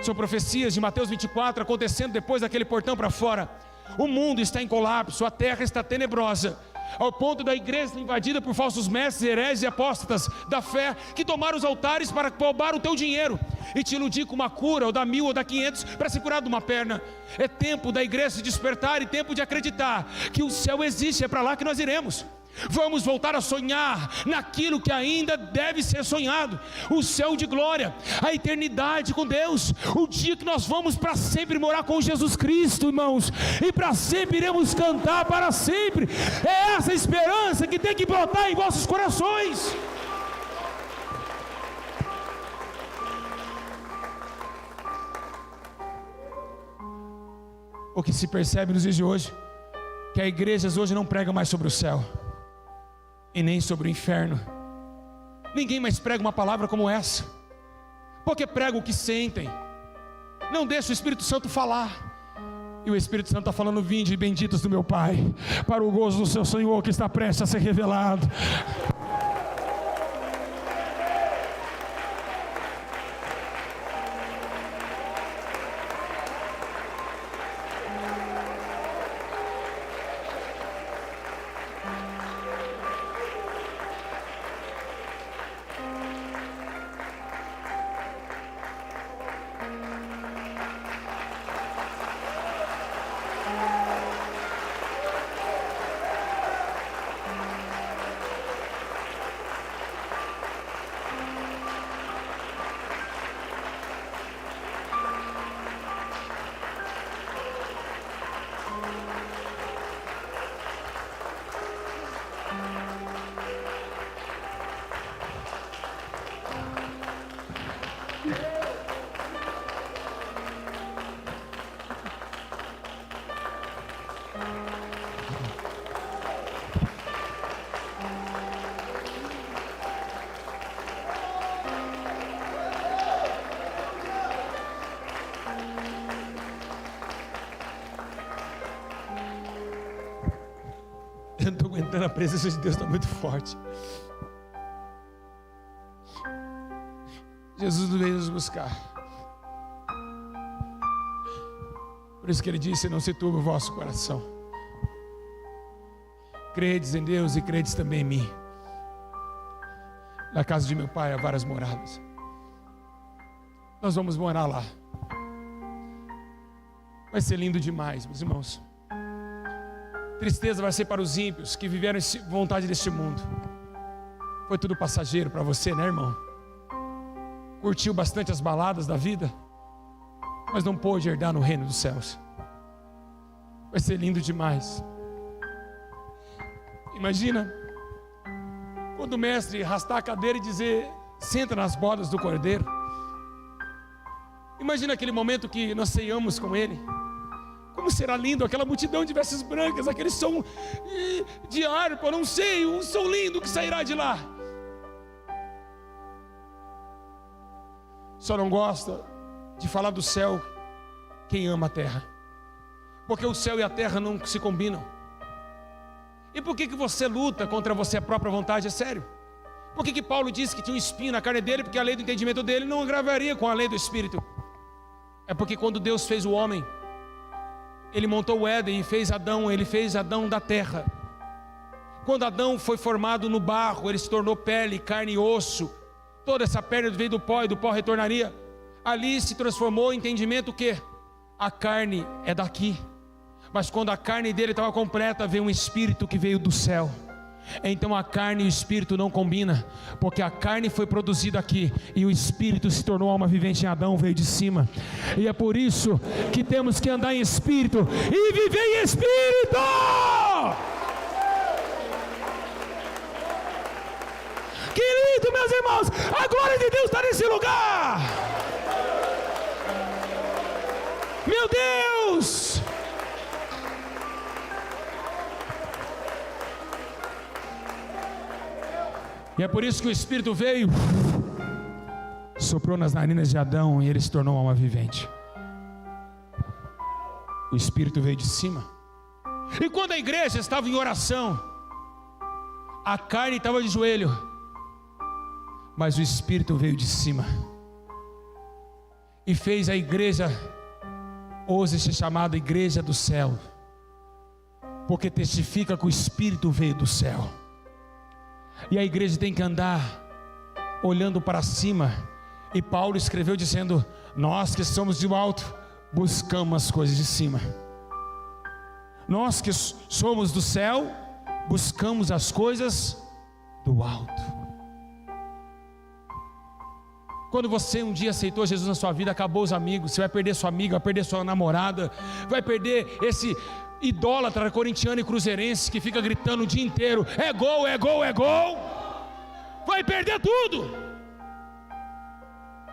São profecias de Mateus 24 acontecendo depois daquele portão para fora. O mundo está em colapso, a terra está tenebrosa, ao ponto da igreja ser invadida por falsos mestres, hereges e apóstatas da fé, que tomaram os altares para roubar o teu dinheiro e te iludir com uma cura, ou dar 1000 ou dar 500 para se curar de uma perna. É tempo da igreja se despertar e tempo de acreditar que o céu existe, é para lá que nós iremos. Vamos voltar a sonhar naquilo que ainda deve ser sonhado: o céu de glória, a eternidade com Deus, o dia que nós vamos para sempre morar com Jesus Cristo, irmãos, e para sempre iremos cantar para sempre. É essa esperança que tem que brotar em vossos corações. O que se percebe nos dias de hoje, que as igrejas hoje não pregam mais sobre o céu e nem sobre o inferno. Ninguém mais prega uma palavra como essa, porque pregam o que sentem, não deixa o Espírito Santo falar. E o Espírito Santo está falando: vinde benditos do meu Pai, para o gozo do seu Senhor que está prestes a ser revelado. Eu não estou aguentando, a presença de Deus está muito forte. Jesus veio nos buscar. Por isso que ele disse: não se turbe o vosso coração. Credes em Deus e credes também em mim. Na casa de meu Pai há várias moradas. Nós vamos morar lá. Vai ser lindo demais, meus irmãos. Tristeza vai ser para os ímpios que viveram a vontade deste mundo. Foi tudo passageiro para você, né, irmão? Curtiu bastante as baladas da vida, mas não pôde herdar no reino dos céus. Vai ser lindo demais. Imagina quando o mestre arrastar a cadeira e dizer: senta nas bodas do Cordeiro. Imagina aquele momento que nós ceiamos com ele. Como será lindo aquela multidão de vestes brancas, aquele som de harpa, não sei, um som lindo que sairá de lá. Só não gosta de falar do céu quem ama a terra, porque o céu e a terra não se combinam. E por que você luta contra você a própria vontade? É sério. Por que Paulo disse que tinha um espinho na carne dele? Porque a lei do entendimento dele não agravaria com a lei do Espírito. É porque quando Deus fez o homem, ele montou o Éden e fez Adão, ele fez Adão da terra. Quando Adão foi formado no barro, ele se tornou pele, carne e osso. Toda essa pele veio do pó e do pó retornaria. Ali se transformou em entendimento que a carne é daqui. Mas quando a carne dele estava completa, veio um espírito que veio do céu. Então a carne e o espírito não combinam, porque a carne foi produzida aqui e o espírito se tornou alma vivente em Adão, veio de cima. E é por isso que temos que andar em espírito e viver em espírito. Que lindo, meus irmãos, a glória de Deus está nesse lugar. Meu Deus! E é por isso que o Espírito veio, soprou nas narinas de Adão e ele se tornou alma vivente. O Espírito veio de cima. E quando a igreja estava em oração, a carne estava de joelho, mas o Espírito veio de cima e fez a igreja hoje ser chamada Igreja do Céu, porque testifica que o Espírito veio do céu. E a igreja tem que andar olhando para cima. E Paulo escreveu dizendo: nós que somos de alto, buscamos as coisas de cima. Nós que somos do céu, buscamos as coisas do alto. Quando você um dia aceitou Jesus na sua vida, acabou os amigos. Você vai perder sua amiga, vai perder sua namorada, vai perder esse idólatra corintiano e cruzeirense que fica gritando o dia inteiro: é gol, é gol, é gol. Vai perder tudo.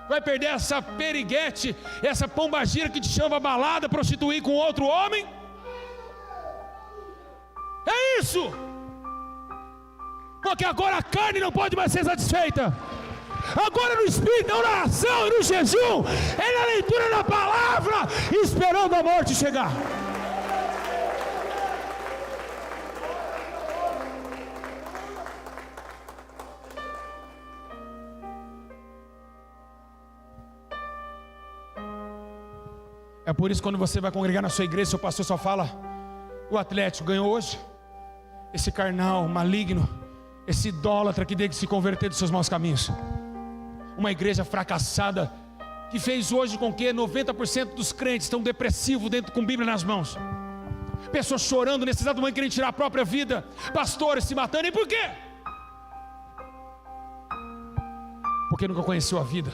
Vai perder essa periguete, essa pombagira que te chama a balada, prostituir com outro homem. É isso. Porque agora a carne não pode mais ser satisfeita. Agora no Espírito, na oração e no jejum, é na leitura da palavra, esperando a morte chegar. É por isso que quando você vai congregar na sua igreja, seu pastor só fala: o Atlético ganhou hoje. Esse carnal maligno, esse idólatra que tem que se converter dos seus maus caminhos. Uma igreja fracassada, que fez hoje com que 90% dos crentes estão depressivos dentro com Bíblia nas mãos. Pessoas chorando nesse exato momento, querendo tirar a própria vida. Pastores se matando, e por quê? Porque nunca conheceu a vida.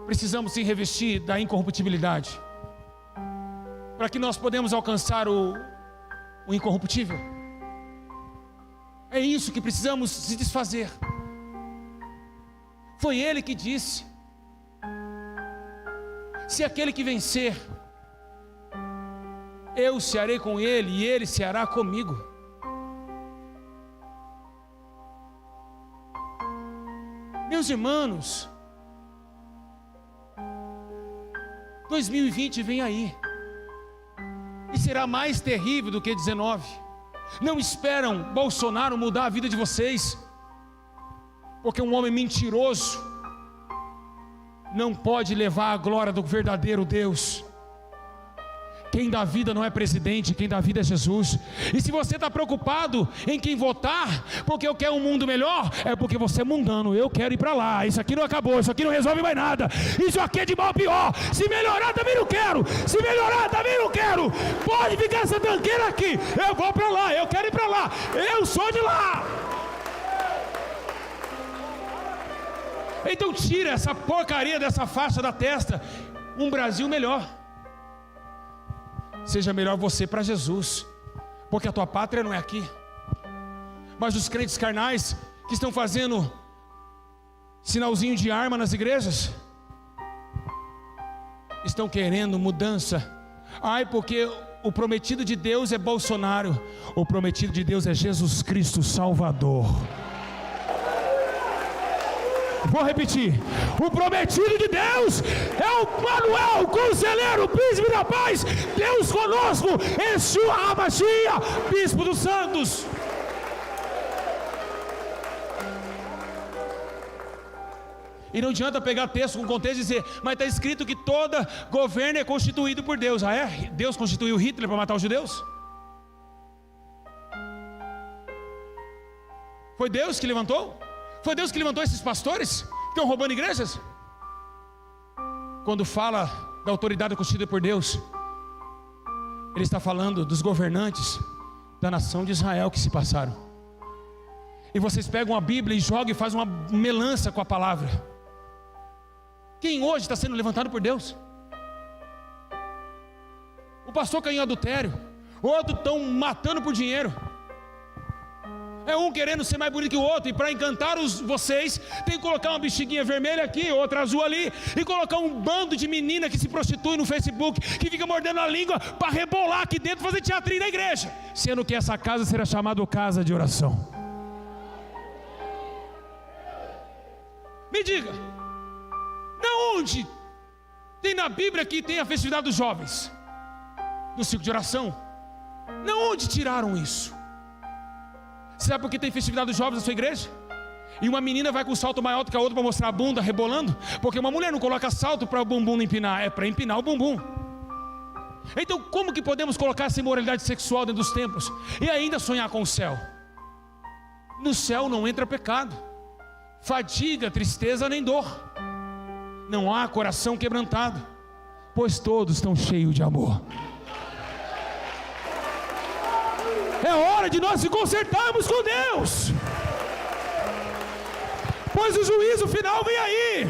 Precisamos se revestir da incorruptibilidade, para que nós podemos alcançar o incorruptível. É isso que precisamos se desfazer. Foi Ele que disse: se aquele que vencer, eu cearei com ele e ele ceará comigo. Meus irmãos, 2020 vem aí, e será mais terrível do que 19. Não esperam Bolsonaro mudar a vida de vocês, porque um homem mentiroso não pode levar a glória do verdadeiro Deus. Quem dá vida não é presidente, quem dá vida é Jesus. E se você está preocupado em quem votar, porque eu quero um mundo melhor, é porque você é mundano. Eu quero ir para lá, isso aqui não acabou, isso aqui não resolve mais nada, isso aqui é de mal a pior. Se melhorar também não quero, se melhorar também não quero. Pode ficar essa tanqueira aqui, eu vou para lá, eu quero ir para lá, eu sou de lá. Então tira essa porcaria dessa faixa da testa. Um Brasil melhor. Seja melhor você para Jesus, porque a tua pátria não é aqui. Mas os crentes carnais que estão fazendo sinalzinho de arma nas igrejas, estão querendo mudança. Ai, porque o prometido de Deus é Bolsonaro. O prometido de Deus é Jesus Cristo Salvador. Vou repetir: o prometido de Deus é o Manuel, o conselheiro, o príncipe da paz, Deus conosco, Yeshua HaMashiach, bispo dos santos. E não adianta pegar texto com contexto e dizer: mas está escrito que todo governo é constituído por Deus. Ah, é? Deus constituiu Hitler para matar os judeus? Foi Deus que levantou? Foi Deus que levantou esses pastores que estão roubando igrejas? Quando fala da autoridade constituída por Deus, Ele está falando dos governantes da nação de Israel que se passaram. E vocês pegam a Bíblia e jogam e fazem uma melança com a palavra. Quem hoje está sendo levantado por Deus? O pastor caiu em adultério, outros estão matando por dinheiro. É um querendo ser mais bonito que o outro, e para encantar vocês, tem que colocar uma bexiguinha vermelha aqui, outra azul ali, e colocar um bando de menina que se prostitui no Facebook, que fica mordendo a língua para rebolar aqui dentro, fazer teatrinho na igreja, sendo que essa casa será chamada casa de oração. Me diga, na onde tem na Bíblia que tem a festividade dos jovens, do ciclo de oração? Na onde tiraram isso? Sabe por que tem festividade dos jovens na sua igreja? E uma menina vai com um salto maior do que a outra para mostrar a bunda rebolando? Porque uma mulher não coloca salto para o bumbum não empinar, é para empinar o bumbum. Então como que podemos colocar essa imoralidade sexual dentro dos templos e ainda sonhar com o céu? No céu não entra pecado, fadiga, tristeza nem dor. Não há coração quebrantado, pois todos estão cheios de amor. É hora de nós se consertarmos com Deus, pois o juízo final vem aí.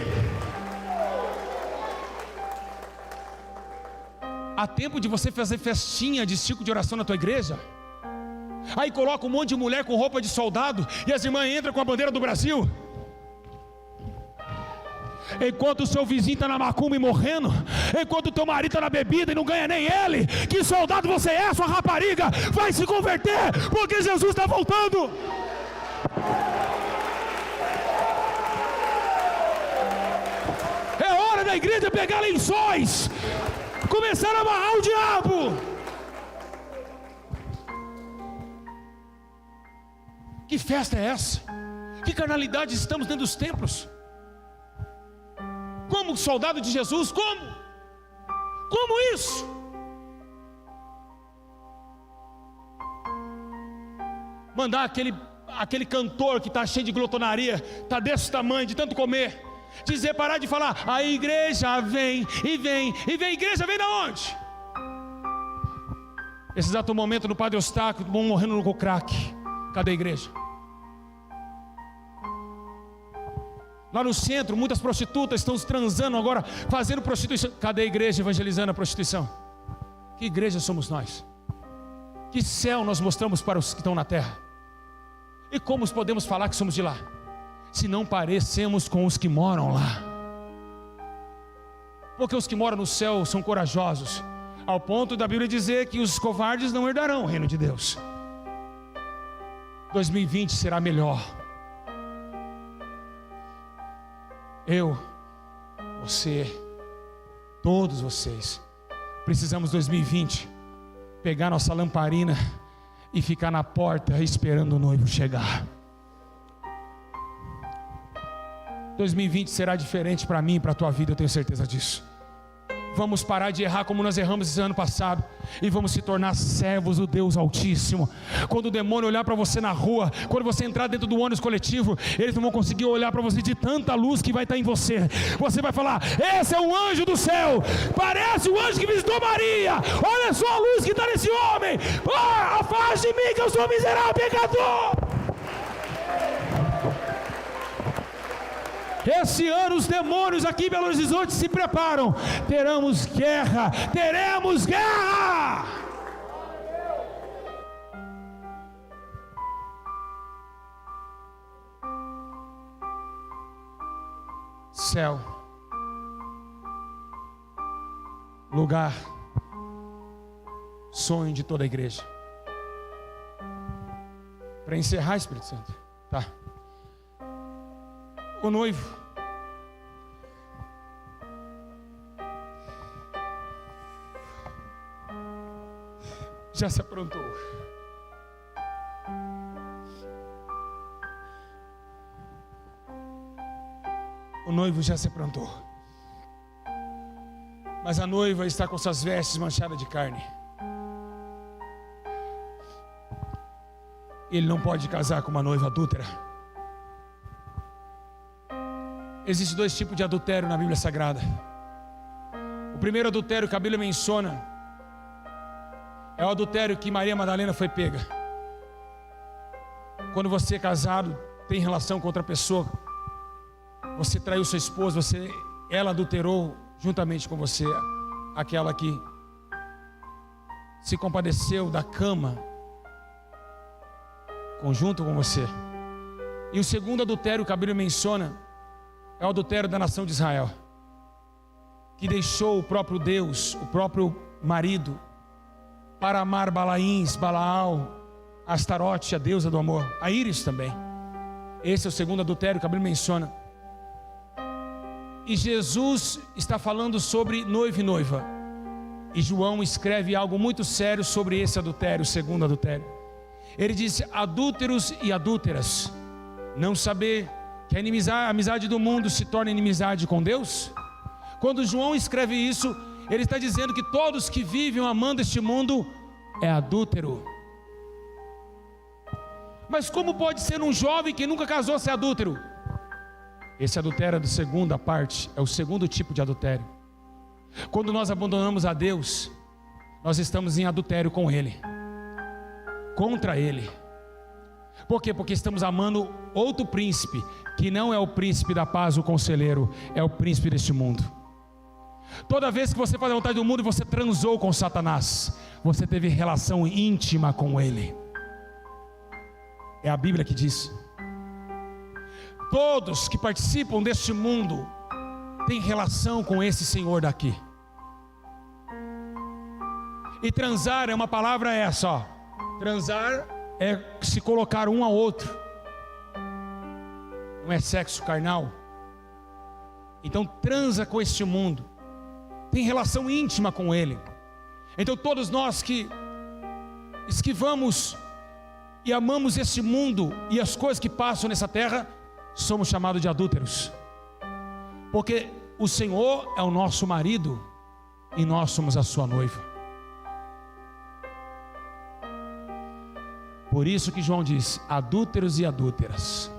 Há tempo de você fazer festinha de ciclo de oração na tua igreja? Aí coloca um monte de mulher com roupa de soldado e as irmãs entram com a bandeira do Brasil, enquanto o seu vizinho está na macumba e morrendo, enquanto o teu marido está na bebida e não ganha nem ele. Que soldado você é? Sua rapariga vai se converter, porque Jesus está voltando. É hora da igreja pegar lençóis, começar a amarrar o diabo. Que festa é essa? Que carnalidade estamos dentro dos templos? Como soldado de Jesus? Como isso? Mandar aquele cantor que está cheio de glotonaria, está desse tamanho, de tanto comer, dizer, parar de falar, a igreja vem, e vem, e vem. Igreja vem da onde? Esse exato momento no Padre Eustáquio, morrendo no crack. Cadê a igreja? Lá no centro, muitas prostitutas estão transando agora, fazendo prostituição. Cadê a igreja evangelizando a prostituição? Que igreja somos nós? Que céu nós mostramos para os que estão na terra? E como podemos falar que somos de lá, se não parecemos com os que moram lá? Porque os que moram no céu são corajosos, ao ponto da Bíblia dizer que os covardes não herdarão o reino de Deus. 2020 será melhor. Eu, você, todos vocês, precisamos 2020 pegar nossa lamparina e ficar na porta esperando o noivo chegar. 2020 será diferente para mim e para a tua vida, eu tenho certeza disso. Vamos parar de errar como nós erramos esse ano passado, e vamos se tornar servos do Deus Altíssimo. Quando o demônio olhar para você na rua, quando você entrar dentro do ônibus coletivo, eles não vão conseguir olhar para você de tanta luz que vai estar em você. Você vai falar, esse é um anjo do céu, parece o anjo que visitou Maria, olha só a luz que está nesse homem, afaste de mim que eu sou miserável pecador. Esse ano os demônios aqui em Belo Horizonte se preparam. Teremos guerra. Céu, lugar, sonho de toda a igreja. Para encerrar, Espírito Santo, tá? O noivo já se aprontou. O noivo já se aprontou. Mas a noiva está com suas vestes manchadas de carne. Ele não pode casar com uma noiva adúltera. Existem dois tipos de adultério na Bíblia Sagrada. O primeiro adultério que a Bíblia menciona é o adultério que Maria Madalena foi pega. Quando você é casado, tem relação com outra pessoa, você traiu sua esposa, ela adulterou juntamente com você, aquela que se compadeceu da cama conjunto com você. E o segundo adultério que a Bíblia menciona é o adultério da nação de Israel, que deixou o próprio Deus, o próprio marido, para amar Balaíns, Balaal, Astarote, a deusa do amor, a Íris também. Esse é o segundo adultério que a Bíblia menciona. E Jesus está falando sobre noivo e noiva. E João escreve algo muito sério sobre esse adultério, o segundo adultério. Ele diz, adúlteros e adúlteras, não saber que a amizade do mundo se torna inimizade com Deus? Quando João escreve isso, ele está dizendo que todos que vivem amando este mundo é adúltero. Mas como pode ser um jovem que nunca casou ser adúltero? Esse adultério é da segunda parte, é o segundo tipo de adultério. Quando nós abandonamos a Deus, nós estamos em adultério com Ele. contra Ele. Por quê? Porque estamos amando outro príncipe, que não é o príncipe da paz, o conselheiro, é o príncipe deste mundo. Toda vez que você faz a vontade do mundo, você transou com Satanás, você teve relação íntima com ele. É a Bíblia que diz. Todos que participam deste mundo têm relação com esse Senhor daqui. E transar é uma palavra essa, ó. Transar é se colocar um ao outro. Não é sexo carnal. Então transa com este mundo, tem relação íntima com ele. Então todos nós que esquivamos e amamos este mundo e as coisas que passam nessa terra, somos chamados de adúlteros. Porque o Senhor é o nosso marido e nós somos a sua noiva. Por isso que João diz: adúlteros e adúlteras.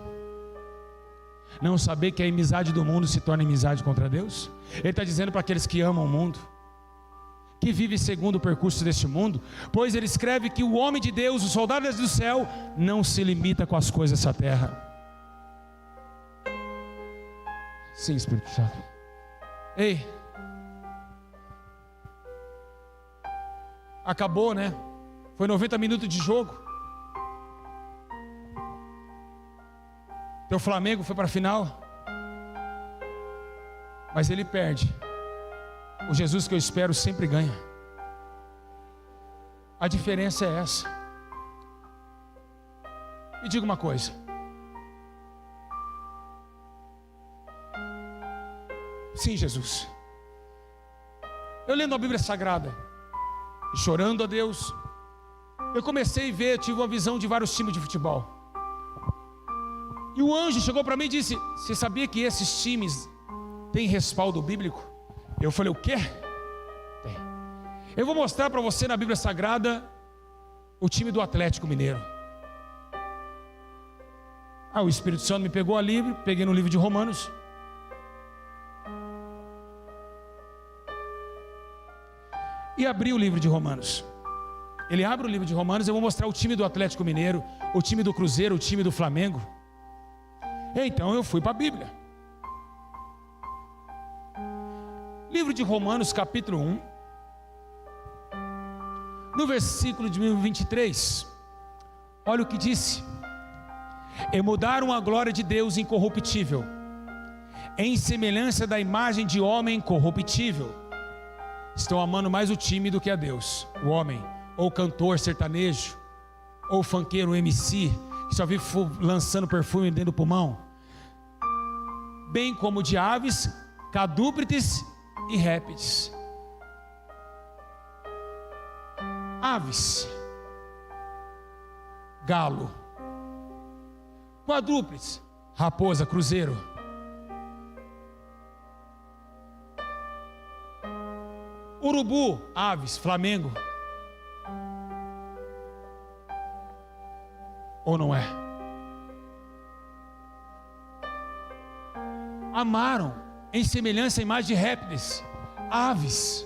Não saber que a amizade do mundo se torna amizade contra Deus? Ele está dizendo para aqueles que amam o mundo, que vivem segundo o percurso deste mundo. Pois ele escreve que o homem de Deus, o soldado do céu, não se limita com as coisas dessa terra. Sim, Espírito Santo. Ei, acabou, né? Foi 90 minutos de jogo. Teu Flamengo foi para a final, mas ele perde. O Jesus que eu espero sempre ganha. A diferença é essa. Me diga uma coisa: sim, Jesus, eu lendo a Bíblia Sagrada e chorando a Deus, eu comecei a ver, tive uma visão de vários times de futebol. E o anjo chegou para mim e disse: você sabia que esses times têm respaldo bíblico? Eu falei: o quê? Tem. Eu vou mostrar para você na Bíblia Sagrada o time do Atlético Mineiro. O Espírito Santo me pegou ali, peguei no livro de Romanos. E abri o livro de Romanos. Ele abre o livro de Romanos, eu vou mostrar o time do Atlético Mineiro, o time do Cruzeiro, o time do Flamengo. Então eu fui para a Bíblia. Livro de Romanos, capítulo 1, no versículo de 23, olha o que disse: e mudaram a glória de Deus incorruptível, em semelhança da imagem de homem corruptível. Estão amando mais o time do que a Deus, o homem, ou cantor sertanejo, ou funkeiro MC, que só vive lançando perfume dentro do pulmão, bem como de aves, quadrúpedes e répteis. Aves, galo, quadrúpedes, raposa, cruzeiro, urubu, aves, Flamengo. Ou não é? Amaram em semelhança à imagem de répteis, aves,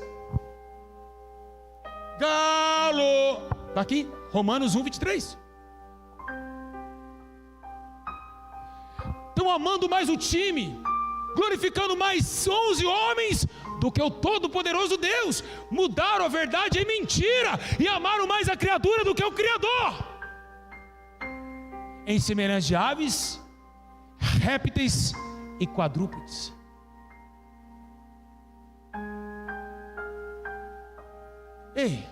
galo. Está aqui, Romanos 1, 23. Estão amando mais o time, glorificando mais 11 homens do que o Todo-Poderoso Deus. Mudaram a verdade em mentira e amaram mais a criatura do que o Criador. Em semelhança de aves, répteis e quadrúpedes. Ei,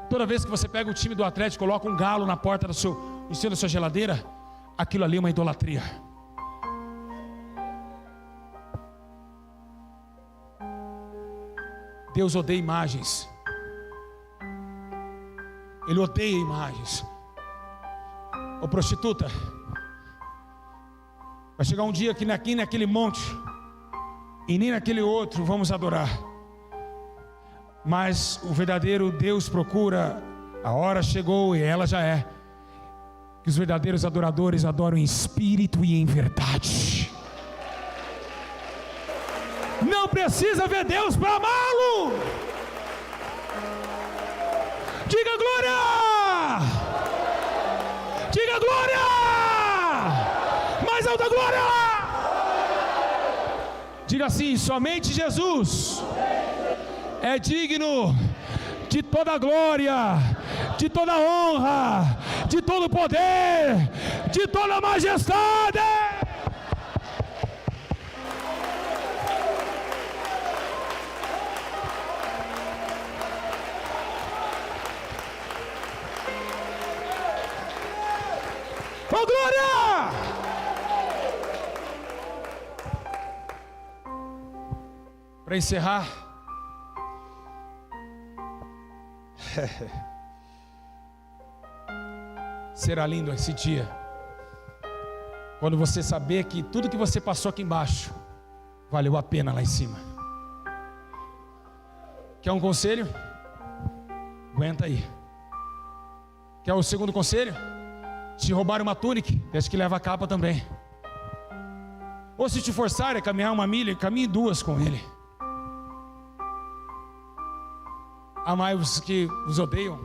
toda vez que você pega o time do Atlético, coloca um galo na porta em cima da sua geladeira, aquilo ali é uma idolatria. Deus odeia imagens. Ele odeia imagens. Ô prostituta, vai chegar um dia que nem aqui naquele monte e nem naquele outro vamos adorar. Mas o verdadeiro Deus procura, a hora chegou e ela já é, que os verdadeiros adoradores adoram em espírito e em verdade. Não precisa ver Deus para amá-lo. Diga glória. alta glória! Mais alta glória! Diga assim: somente Jesus é digno de toda glória, de toda honra, de todo poder, de toda majestade. Oh, glória! Para encerrar, será lindo esse dia, quando você saber que tudo que você passou aqui embaixo valeu a pena lá em cima. Quer um conselho? Aguenta aí. Quer o segundo conselho? Se roubar uma túnica, deixa que leva a capa também. Ou se te forçarem a caminhar 1 milha, caminhe 2 com ele. Amai os que vos odeiam,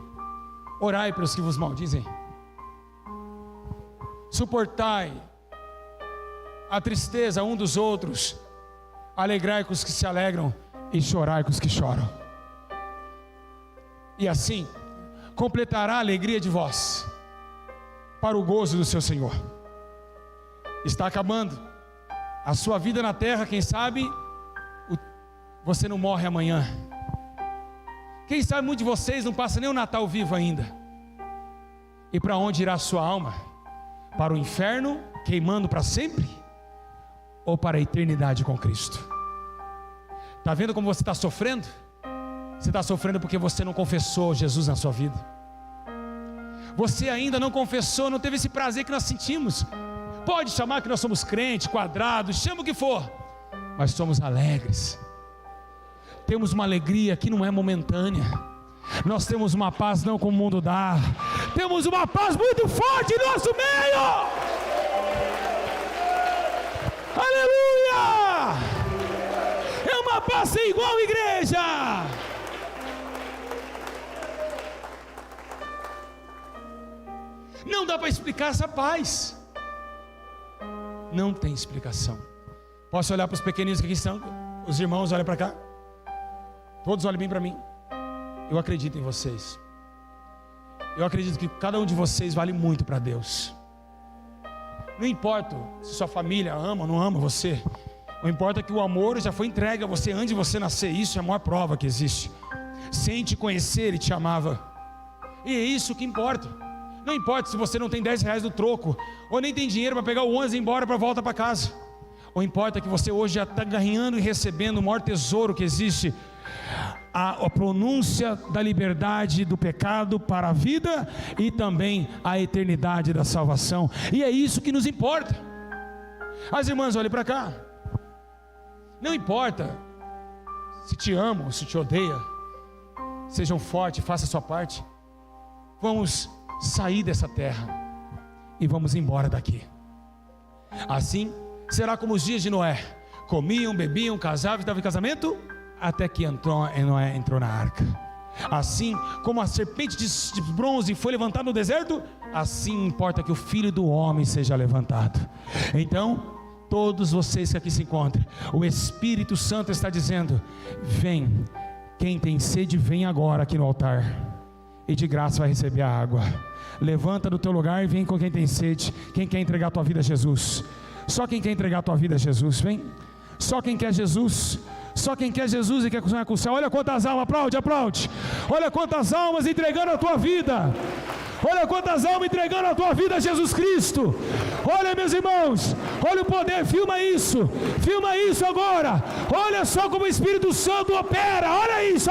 orai pelos que vos maldizem. Suportai a tristeza um dos outros, alegrai com os que se alegram e chorai com os que choram. E assim completará a alegria de vós, para o gozo do seu Senhor. Está acabando a sua vida na terra, quem sabe você não morre amanhã. Quem sabe muitos de vocês não passam nem o Natal vivo ainda. E para onde irá a sua alma? Para o inferno, queimando para sempre? Ou para a eternidade com Cristo? Está vendo como você está sofrendo? Você está sofrendo porque você não confessou Jesus na sua vida. Você ainda não confessou, não teve esse prazer que nós sentimos. Pode chamar que nós somos crentes, quadrados, chama o que for, mas somos alegres. Temos uma alegria que não é momentânea. Nós temos uma paz não como o mundo dá. Temos uma paz muito forte em nosso meio. Aleluia! É uma paz sem igual, igreja. Não dá para explicar essa paz. Não tem explicação. Posso olhar para os pequeninos que aqui estão? Os irmãos, olhem para cá. Todos olhem bem para mim. Eu acredito em vocês. Eu acredito que cada um de vocês vale muito para Deus. Não importa se sua família ama ou não ama você. Não importa que o amor já foi entregue a você antes de você nascer. Isso é a maior prova que existe. Sem te conhecer, Ele te amava. E é isso que importa. Não importa se você não tem 10 reais no troco, ou nem tem dinheiro para pegar o ônibus e ir embora para volta para casa. Ou importa que você hoje já está ganhando e recebendo o maior tesouro que existe, a pronúncia da liberdade do pecado para a vida e também a eternidade da salvação. E é isso que nos importa. As irmãs, olhem para cá. Não importa se te amam, se te odeiam, sejam fortes, façam a sua parte. Vamos sair dessa terra e vamos embora daqui. Assim será como os dias de Noé: comiam, bebiam, casavam, estavam em casamento, até que Noé entrou na arca. Assim como a serpente de bronze foi levantada no deserto, assim importa que o Filho do Homem seja levantado. Então, todos vocês que aqui se encontram, o Espírito Santo está dizendo: vem, quem tem sede, vem agora aqui no altar, e de graça vai receber a água. Levanta do teu lugar e vem com quem tem sede. Quem quer entregar a tua vida a Jesus? Só quem quer entregar a tua vida a Jesus, vem. Só quem quer Jesus. Só quem quer Jesus e quer sonhar com o céu. Olha quantas almas, aplaude, aplaude. Olha quantas almas entregando a tua vida. Olha quantas almas entregando a tua vida a Jesus Cristo. Olha, meus irmãos, olha o poder, filma isso agora. Olha só como o Espírito Santo opera. Olha isso,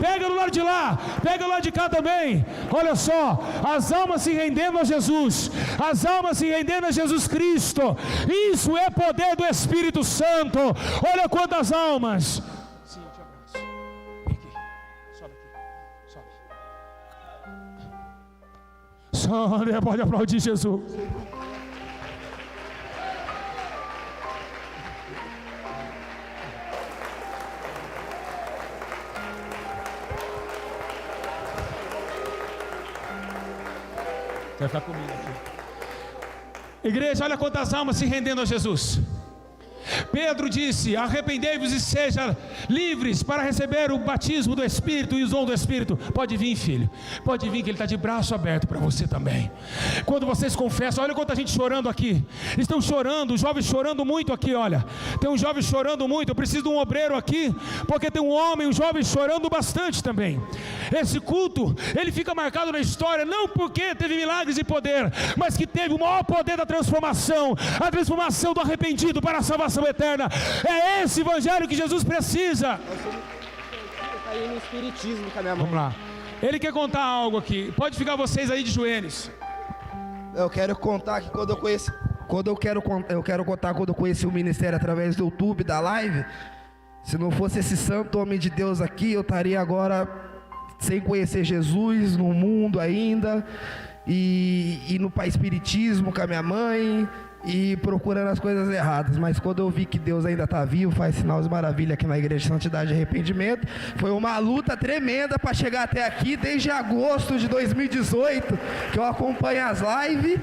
pega do lado de lá, pega do lado de cá também. Olha só, as almas se rendendo a Jesus, as almas se rendendo a Jesus Cristo. Isso é poder do Espírito Santo. Olha quantas almas. Sim, eu te abraço. Vem aqui, sobe aqui, sobe. Só pode aplaudir Jesus. Vai ficar comigo aqui. Igreja, olha quantas almas se rendendo a Jesus. Pedro disse: arrependei-vos e sejam livres para receber o batismo do Espírito e o dom do Espírito. Pode vir, filho, pode vir, que Ele está de braço aberto para você também. Quando vocês confessam, olha quanta gente chorando aqui. Estão chorando, os jovens chorando muito aqui. Olha, tem um jovem chorando muito. Eu preciso de um obreiro aqui, porque tem um homem, um jovem chorando bastante também. Esse culto, ele fica marcado na história, não porque teve milagres e poder, mas que teve o maior poder da transformação, a transformação do arrependido para a salvação eterna. É esse evangelho que Jesus precisa. No espiritismo com a minha mãe. Vamos lá. Ele quer contar algo aqui. Pode ficar vocês aí de joelhos. Eu quero contar que quando eu conheci o ministério através do YouTube, da live. Se não fosse esse santo homem de Deus aqui, eu estaria agora sem conhecer Jesus no mundo ainda, e indo para espiritismo com a minha mãe e procurando as coisas erradas. Mas quando eu vi que Deus ainda está vivo, faz sinais de maravilha aqui na Igreja de Santidade e Arrependimento, foi uma luta tremenda para chegar até aqui, desde agosto de 2018 que eu acompanho as lives.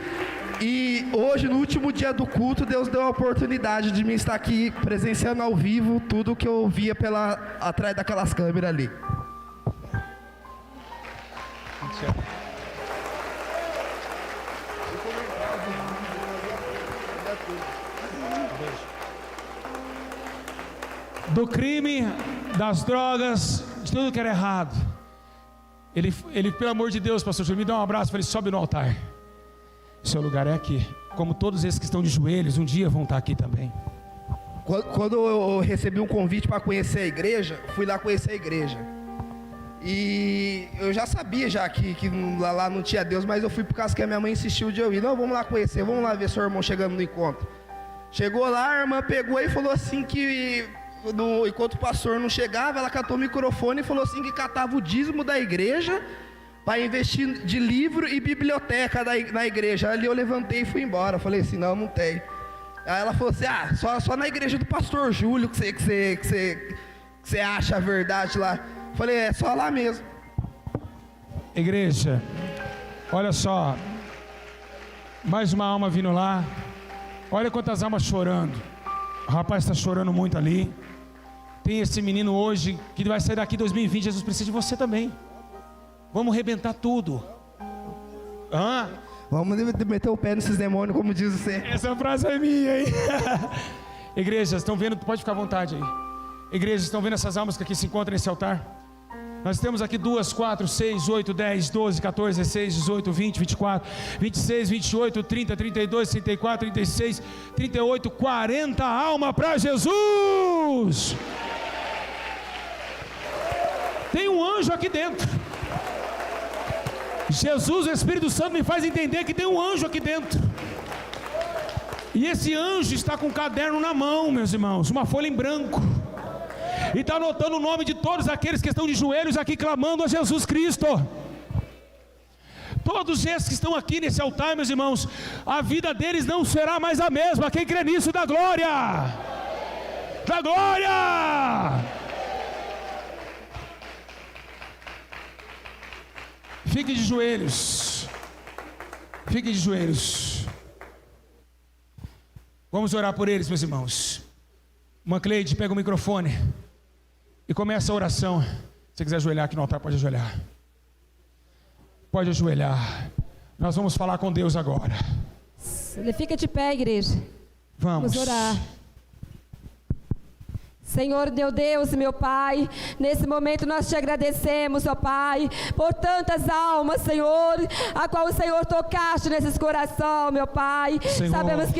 E hoje, no último dia do culto, Deus deu a oportunidade de me estar aqui presenciando ao vivo tudo que eu via atrás daquelas câmeras ali. Do crime, das drogas, de tudo que era errado. Ele, pelo amor de Deus, pastor Júlio, me dá um abraço. Falei: sobe no altar. Seu lugar é aqui. Como todos esses que estão de joelhos, um dia vão estar aqui também. Quando eu recebi um convite para conhecer a igreja, fui lá conhecer a igreja. E eu já sabia que lá não tinha Deus, mas eu fui por causa que a minha mãe insistiu de eu ir. Não, vamos lá conhecer, vamos lá ver seu irmão chegando no encontro. Chegou lá, a irmã pegou e falou assim que enquanto o pastor não chegava, ela catou o microfone e falou assim que catava o dízimo da igreja para investir de livro e biblioteca na igreja. Ali eu levantei e fui embora. Falei assim: não tem. Aí ela falou assim: só na igreja do pastor Júlio que você acha a verdade lá. Falei: é só lá mesmo. Igreja, olha só, mais uma alma vindo lá. Olha quantas almas chorando. O rapaz está chorando muito ali. Tem esse menino hoje que vai sair daqui em 2020. Jesus precisa de você também. Vamos arrebentar tudo. Vamos meter o pé nesses demônios, como diz você. Essa frase é minha, hein? Igrejas, estão vendo? Pode ficar à vontade aí. Igrejas, estão vendo essas almas que aqui se encontram nesse altar? Nós temos aqui 2, 4, 6, 8, 10, 12, 14, 16, 18, 20, 24, 26, 28, 30, 32, 34, 36, 38, 40 almas para Jesus. Tem um anjo aqui dentro. Jesus, o Espírito Santo, me faz entender que tem um anjo aqui dentro. E esse anjo está com um caderno na mão, meus irmãos, uma folha em branco. E está anotando o nome de todos aqueles que estão de joelhos aqui clamando a Jesus Cristo. Todos esses que estão aqui nesse altar, meus irmãos, a vida deles não será mais a mesma. Quem crê nisso, dá glória. Dá glória. Fique de joelhos. Fique de joelhos. Vamos orar por eles, meus irmãos. Uma Cleide, pega o microfone e começa a oração. Se você quiser ajoelhar aqui no altar, pode ajoelhar. Pode ajoelhar. Nós vamos falar com Deus agora. Fica de pé, igreja. Vamos orar. Senhor, meu Deus e meu Pai, nesse momento nós te agradecemos, ó Pai, por tantas almas, Senhor, a qual o Senhor tocaste nesses corações, meu Pai. Senhor. Sabemos que